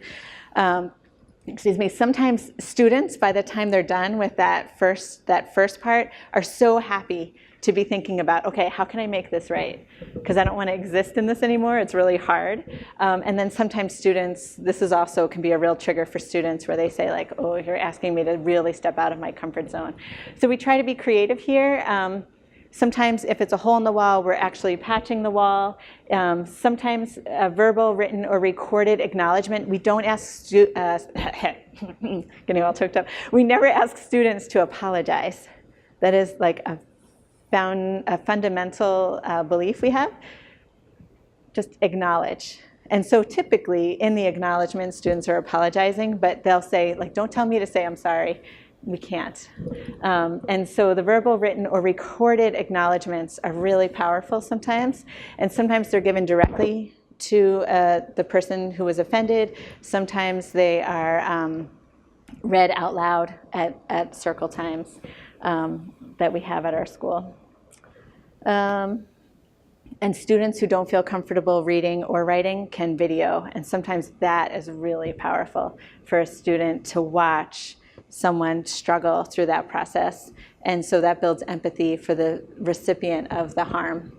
Sometimes students, by the time they're done with that first part, are so happy to be thinking about, okay, how can I make this right? Because I don't want to exist in this anymore. It's really hard. And then sometimes students, this is also can be a real trigger for students, where they say, like, oh, you're asking me to really step out of my comfort zone. So we try to be creative here. Sometimes if it's a hole in the wall, we're actually patching the wall. Sometimes a verbal, written, or recorded acknowledgement. We don't ask getting all choked up. We never ask students to apologize. That is like a fundamental belief we have. Just acknowledge. And so typically in the acknowledgement, students are apologizing, but they'll say, like, don't tell me to say I'm sorry. We can't. And so the verbal, written, or recorded acknowledgements are really powerful sometimes. And sometimes they're given directly to the person who was offended. Sometimes they are read out loud at circle times that we have at our school. And students who don't feel comfortable reading or writing can video. And sometimes that is really powerful for a student to watch someone struggle through that process. And so that builds empathy for the recipient of the harm.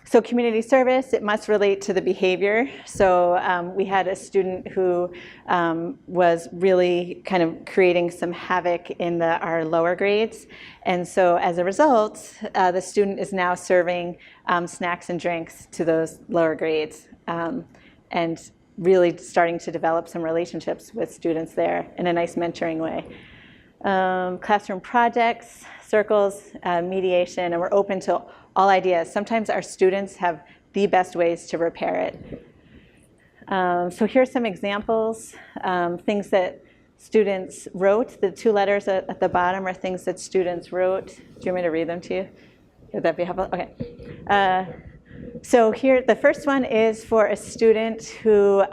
So community service, it must relate to the behavior. So we had a student who was really kind of creating some havoc in our lower grades. And so as a result, the student is now serving snacks and drinks to those lower grades. And really starting to develop some relationships with students there in a nice mentoring way. Classroom projects, circles, mediation, and we're open to all ideas. Sometimes our students have the best ways to repair it. So here's some examples, things that students wrote. The 2 letters at the bottom are things that students wrote. Do you want me to read them to you? Would that be helpful? Okay. So here, the first one is for a student who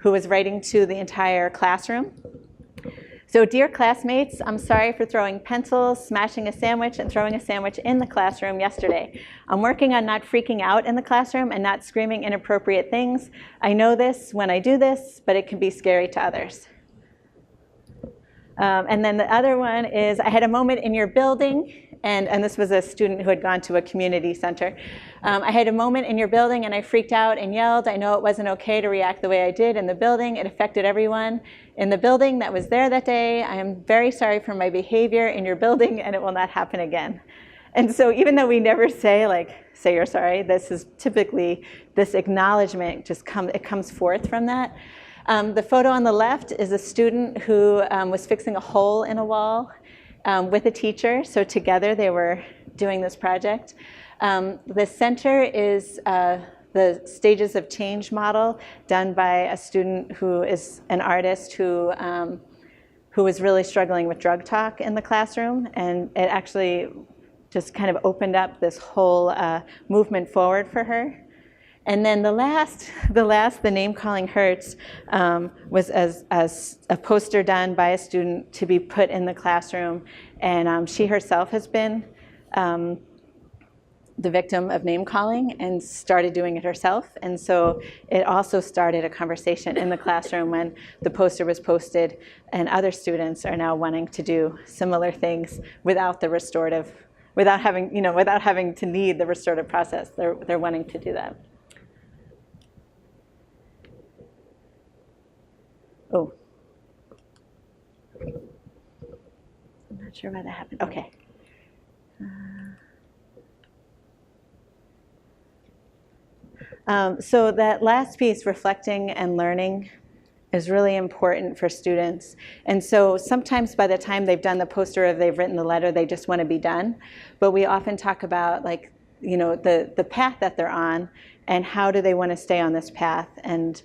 was writing to the entire classroom. So, dear classmates, I'm sorry for throwing pencils, smashing a sandwich, and throwing a sandwich in the classroom yesterday. I'm working on not freaking out in the classroom and not screaming inappropriate things. I know this when I do this, but it can be scary to others. And then the other one is, I had a moment in your building, and this was a student who had gone to a community center. I had a moment in your building and I freaked out and yelled. I know it wasn't okay to react the way I did in the building. It affected everyone in the building that was there that day. I am very sorry for my behavior in your building, and it will not happen again. And so even though we never say you're sorry, this is typically, this acknowledgement it comes forth from that. The photo on the left is a student who was fixing a hole in a wall with a teacher. So together they were doing this project. The center is the Stages of Change model done by a student who is an artist who who was really struggling with drug talk in the classroom, and it actually just kind of opened up this whole movement forward for her. And then the name calling hurts, was as a poster done by a student to be put in the classroom, and she herself has been the victim of name calling and started doing it herself. And so it also started a conversation in the classroom when the poster was posted, and other students are now wanting to do similar things without the restorative, without having to need the restorative process. They're wanting to do that. Oh, I'm not sure why that happened. Okay. So that last piece, reflecting and learning, is really important for students. And so sometimes by the time they've done the poster or they've written the letter, they just want to be done. But we often talk about, like, the path that they're on and how do they want to stay on this path. And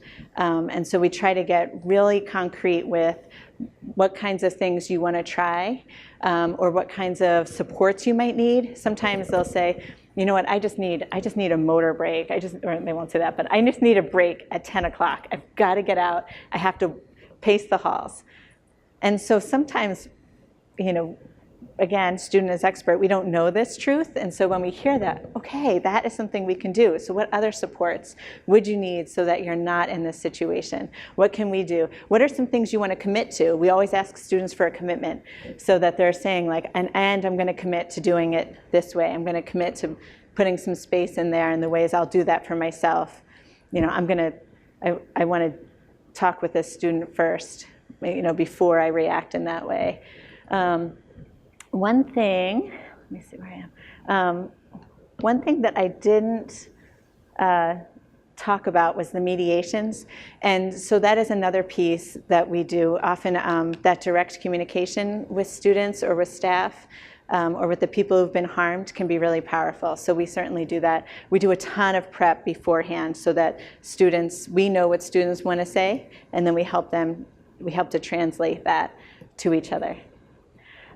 so we try to get really concrete with what kinds of things you want to try, or what kinds of supports you might need. Sometimes they'll say, you know what, I just need a motor break. Or they won't say that, but I just need a break at 10 o'clock. I've got to get out. I have to pace the halls. And so sometimes, again, student is expert, we don't know this truth. And so when we hear that, okay, that is something we can do. So what other supports would you need so that you're not in this situation? What can we do? What are some things you want to commit to? We always ask students for a commitment so that they're saying, like, and I'm going to commit to doing it this way. I'm going to commit to putting some space in there and the ways I'll do that for myself. I want to talk with this student first, before I react in that way. One thing, let me see where I am. One thing that I didn't talk about was the mediations. And so that is another piece that we do often, that direct communication with students or with staff, or with the people who've been harmed can be really powerful. So we certainly do that. We do a ton of prep beforehand so that we know what students want to say, and then we help to translate that to each other.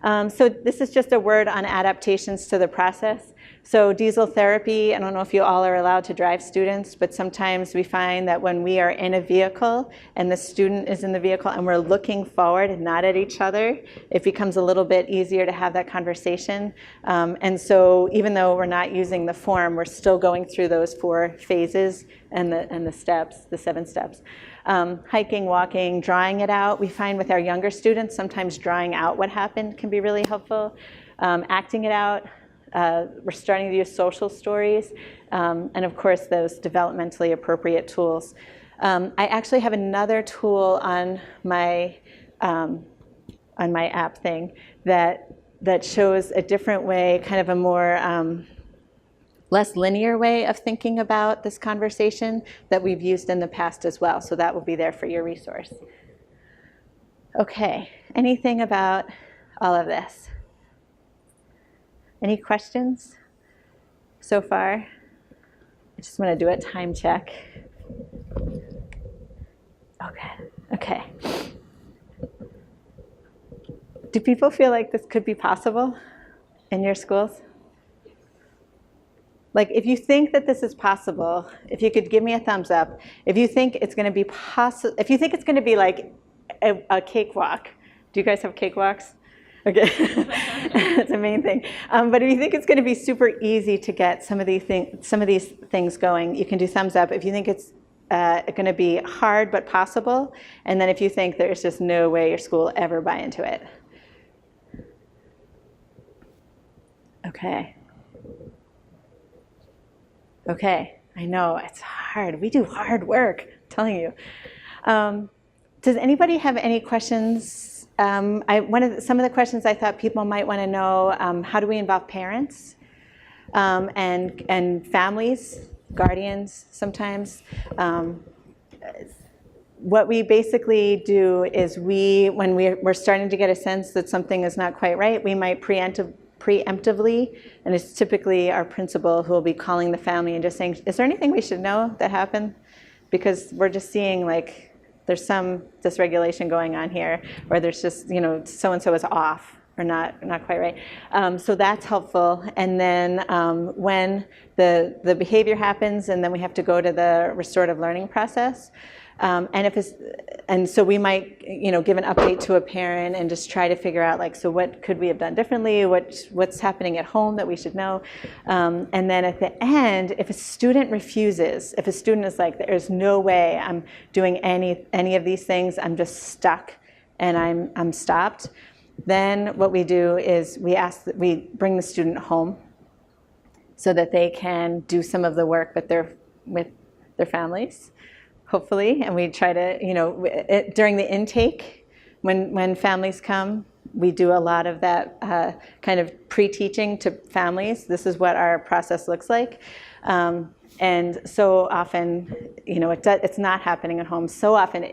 So this is just a word on adaptations to the process. So diesel therapy, I don't know if you all are allowed to drive students, but sometimes we find that when we are in a vehicle and the student is in the vehicle and we're looking forward and not at each other, it becomes a little bit easier to have that conversation. And so even though we're not using the form, we're still going through those 4 phases and the steps, the 7 steps. Hiking, walking, drawing it out. We find with our younger students, sometimes drawing out what happened can be really helpful. Acting it out. We're starting to use social stories. And of course, those developmentally appropriate tools. I actually have another tool on my app thing that shows a different way, kind of a more less linear way of thinking about this conversation that we've used in the past as well. So that will be there for your resource. Okay, anything about all of this? Any questions so far? I just want to do a time check. Okay. Do people feel like this could be possible in your schools? Like, if you think that this is possible, if you could give me a thumbs up. If you think it's going to be possible, if you think it's going to be like a cakewalk. Do you guys have cakewalks? Okay, that's the main thing. But if you think it's going to be super easy to get some of these things going, you can do thumbs up. If you think it's going to be hard but possible, and then if you think there's just no way your school will ever buy into it. Okay, I know, it's hard. We do hard work, I'm telling you. Does anybody have any questions? Some of the questions I thought people might want to know, how do we involve parents and families, guardians sometimes? What we basically do is when we're starting to get a sense that something is not quite right, we might preemptively, and it's typically our principal who will be calling the family and just saying, is there anything we should know that happened? Because we're just seeing, like, there's some dysregulation going on here, or there's just, so and so is off or not quite right. So that's helpful. And then when the behavior happens, and then we have to go to the restorative learning process. And so we might, give an update to a parent and just try to figure out, like, so what could we have done differently? What's happening at home that we should know? And then at the end, if a student refuses, if a student is like, there's no way I'm doing any of these things, I'm just stuck and I'm stopped, then what we do is we bring the student home so that they can do some of the work with their families, hopefully. And we try to, during the intake, when families come, we do a lot of that kind of pre-teaching to families. This is what our process looks like. And so often, it's not happening at home. So often,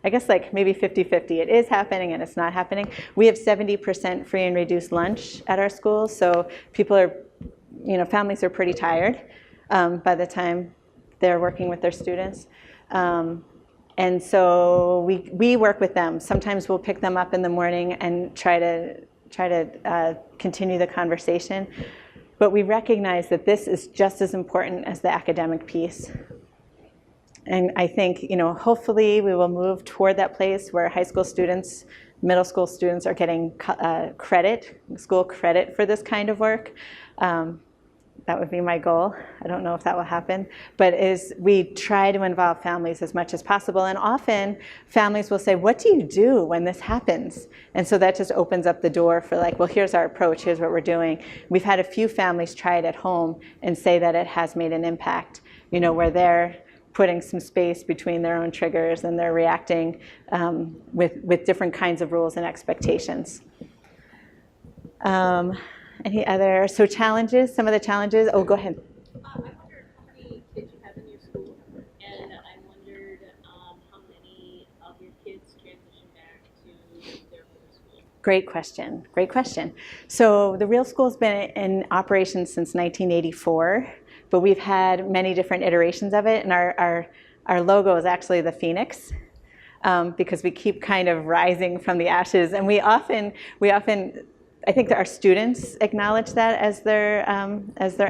I guess like maybe 50-50. It is happening and it's not happening. We have 70% free and reduced lunch at our school. So people are, families are pretty tired by the time they're working with their students. And so we work with them. Sometimes we'll pick them up in the morning and try to continue the conversation. But we recognize that this is just as important as the academic piece. And I think, hopefully we will move toward that place where high school students, middle school students are getting school credit for this kind of work. That would be my goal. I don't know if that will happen, but we try to involve families as much as possible. And often families will say, what do you do when this happens? And so that just opens up the door for like, well, here's our approach, here's what we're doing. We've had a few families try it at home and say that it has made an impact, where they're putting some space between their own triggers and they're reacting with different kinds of rules and expectations. Any other, challenges, some of the challenges, go ahead. I wondered how many kids you have in your school, and I wondered how many of your kids transition back to their middle school. Great question. So the Real School's been in operation since 1984, but we've had many different iterations of it, and our logo is actually the phoenix. Because we keep kind of rising from the ashes, and we often I think that our students acknowledge that as their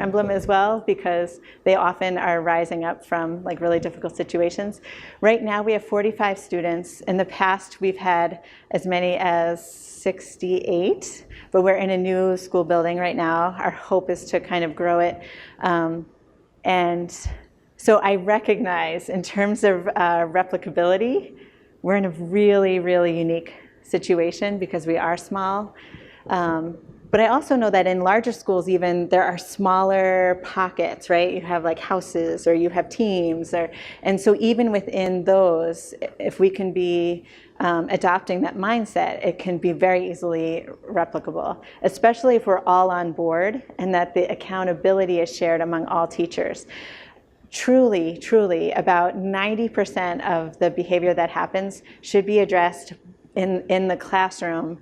emblem as well, because they often are rising up from like really difficult situations. Right now we have 45 students. In the past we've had as many as 68, but we're in a new school building right now. Our hope is to kind of grow it. And so I recognize in terms of replicability, we're in a really, really unique situation because we are small. But I also know that in larger schools even, there are smaller pockets, right? You have like houses or you have teams. And so even within those, if we can be adopting that mindset, it can be very easily replicable, especially if we're all on board and that the accountability is shared among all teachers. Truly, about 90% of the behavior that happens should be addressed in the classroom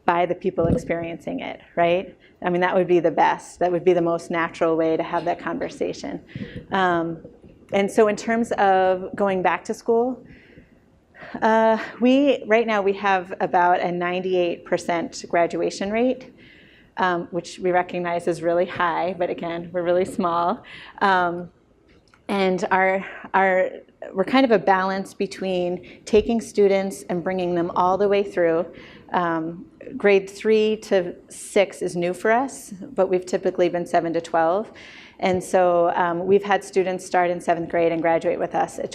by the people experiencing it, right? That would be the best. That would be the most natural way to have that conversation. And so in terms of going back to school, right now we have about a 98% graduation rate, which we recognize is really high, but again, we're really small. And we're kind of a balance between taking students and bringing them all the way through. Grade 3 to 6 is new for us, but we've typically been 7 to 12. And so we've had students start in 7th grade and graduate with us in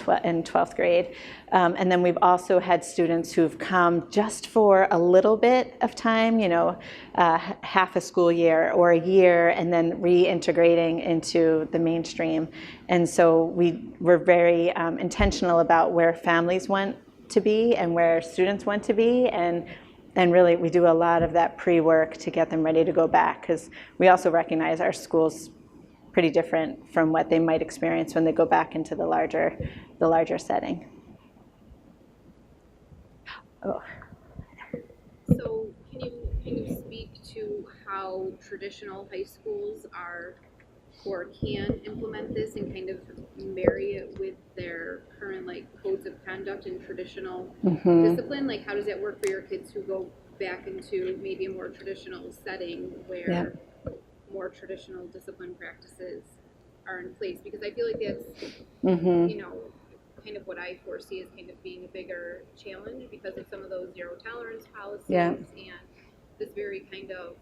12th grade. And then we've also had students who've come just for a little bit of time, half a school year or a year, and then reintegrating into the mainstream. And so we're very intentional about where families want to be and where students want to be. And really, we do a lot of that pre-work to get them ready to go back, because we also recognize our school's pretty different from what they might experience when they go back into the larger setting. Oh. So can you speak to how traditional high schools are or can implement this and kind of marry it with their current like codes of conduct and traditional discipline? Like, how does that work for your kids who go back into maybe a more traditional setting where more traditional discipline practices are in place? Because I feel like that's, you know, kind of what I foresee as kind of being a bigger challenge because of some of those zero tolerance policies and this very kind of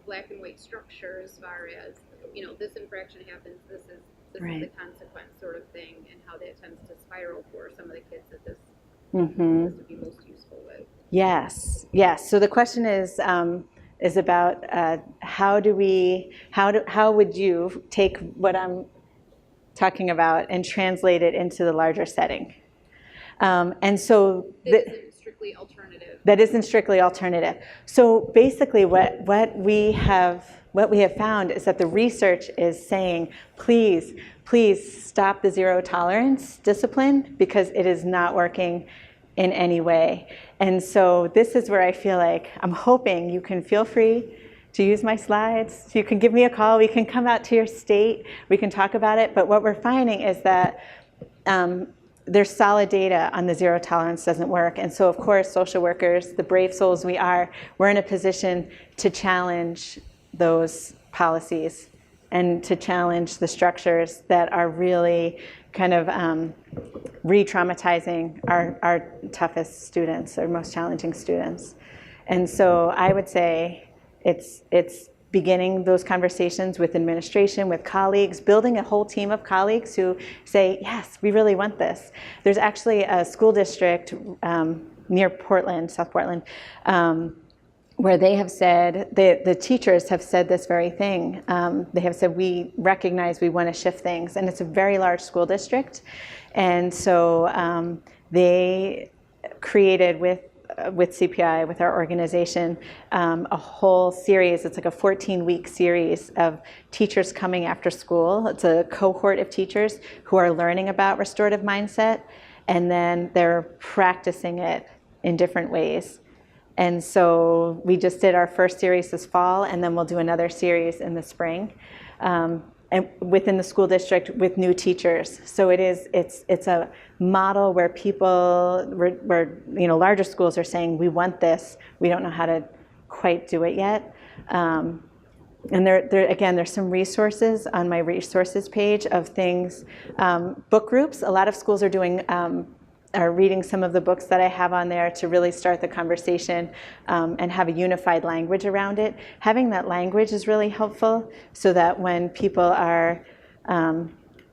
black and white structure as far as, you know, this infraction happens, this is the consequence sort of thing, and how that tends to spiral for some of the kids that this would be most useful with. Yes. So the question is about how would you take what I'm talking about and translate it into the larger setting? And so That isn't strictly alternative. That isn't strictly alternative. So basically, what we have found is that the research is saying, please stop the zero tolerance discipline because it is not working in any way. And so this is where I feel like I'm hoping you can feel free to use my slides. You can give me a call. We can come out to your state. We can talk about it. But what we're finding is that there's solid data on the zero tolerance doesn't work. And so, of course, social workers, the brave souls we are, we're in a position to challenge those policies and to challenge the structures that are really kind of re-traumatizing our toughest students, our most challenging students. And so I would say it's beginning those conversations with administration, with colleagues, building a whole team of colleagues who say, yes, we really want this. There's actually a school district near Portland, South Portland, where they have said, the teachers have said this very thing. They have said, we recognize we want to shift things. And it's a very large school district. And so they created with CPI, with our organization, a whole series. It's like a 14-week series of teachers coming after school. It's a cohort of teachers who are learning about restorative mindset, and then they're practicing it in different ways. And so we just did our first series this fall, and then we'll do another series in the spring. And within the school district with new teachers. So it's a model where where larger schools are saying, we want this, we don't know how to quite do it yet. And there's some resources on my resources page of things, book groups. A lot of schools are doing, are reading some of the books that I have on there to really start the conversation and have a unified language around it. Having that language is really helpful so that when people are,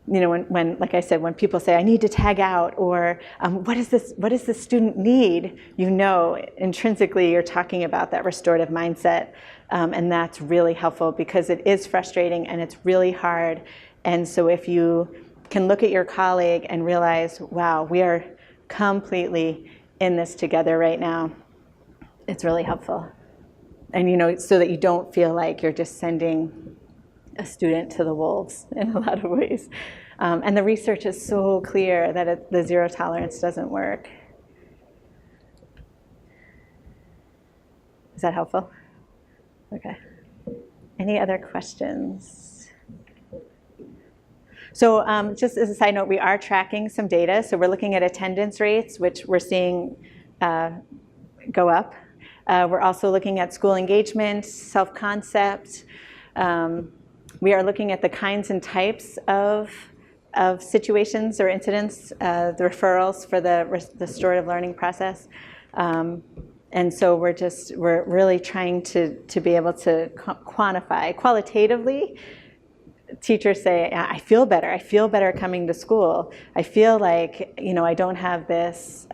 when like I said, when people say, I need to tag out, or what does the student need? Intrinsically you're talking about that restorative mindset. And that's really helpful because it is frustrating and it's really hard. And so if you can look at your colleague and realize, wow, we are completely in this together right now, it's really helpful. And so that you don't feel like you're just sending a student to the wolves in a lot of ways. And the research is so clear that the zero tolerance doesn't work. Is that helpful? Okay. Any other questions? So just as a side note, we are tracking some data. So we're looking at attendance rates, which we're seeing go up. We're also looking at school engagement, self-concept. We are looking at the kinds and types of situations or incidents, the referrals for the restorative learning process. And so we're really trying to be able to quantify qualitatively. Teachers say, I feel better coming to school. I feel like, I don't have this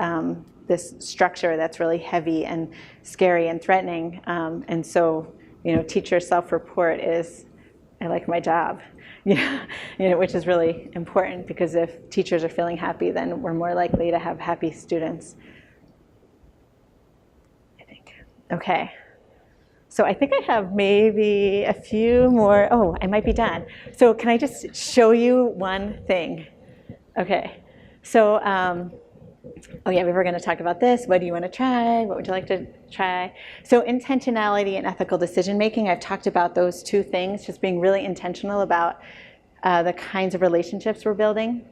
structure that's really heavy and scary and threatening. And so, teacher self-report is, I like my job, which is really important because if teachers are feeling happy, then we're more likely to have happy students, I think. Okay. So I think I have maybe a few more. Oh, I might be done. So can I just show you one thing? Okay. So, we were going to talk about this. What do you want to try? What would you like to try? So intentionality and ethical decision making. I've talked about those two things, just being really intentional about the kinds of relationships we're building.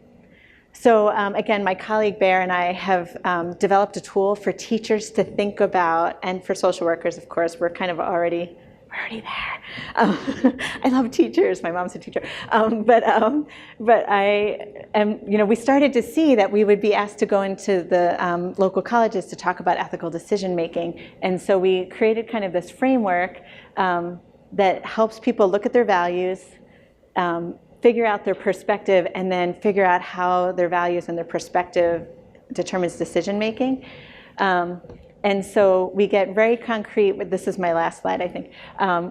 So again, my colleague Bear and I have developed a tool for teachers to think about, and for social workers, of course, we're already there. I love teachers. My mom's a teacher. But we started to see that we would be asked to go into the local colleges to talk about ethical decision making. And so we created kind of this framework that helps people look at their values, figure out their perspective, and then figure out how their values and their perspective determines decision making. And so we get very concrete, this is my last slide, I think,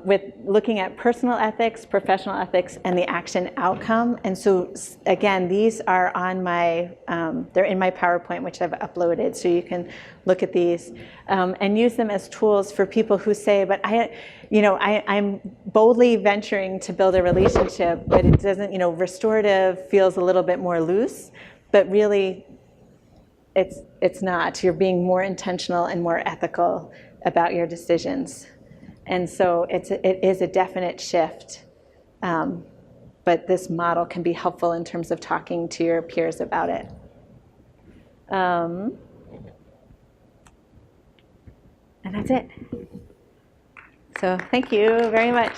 with looking at personal ethics, professional ethics, and the action outcome. And so again, these are on they're in my PowerPoint, which I've uploaded, so you can look at these and use them as tools for people who say, but I'm boldly venturing to build a relationship, but it doesn't, restorative feels a little bit more loose, but really, it's not. You're being more intentional and more ethical about your decisions. And so it is a definite shift. But this model can be helpful in terms of talking to your peers about it. And that's it. So thank you very much.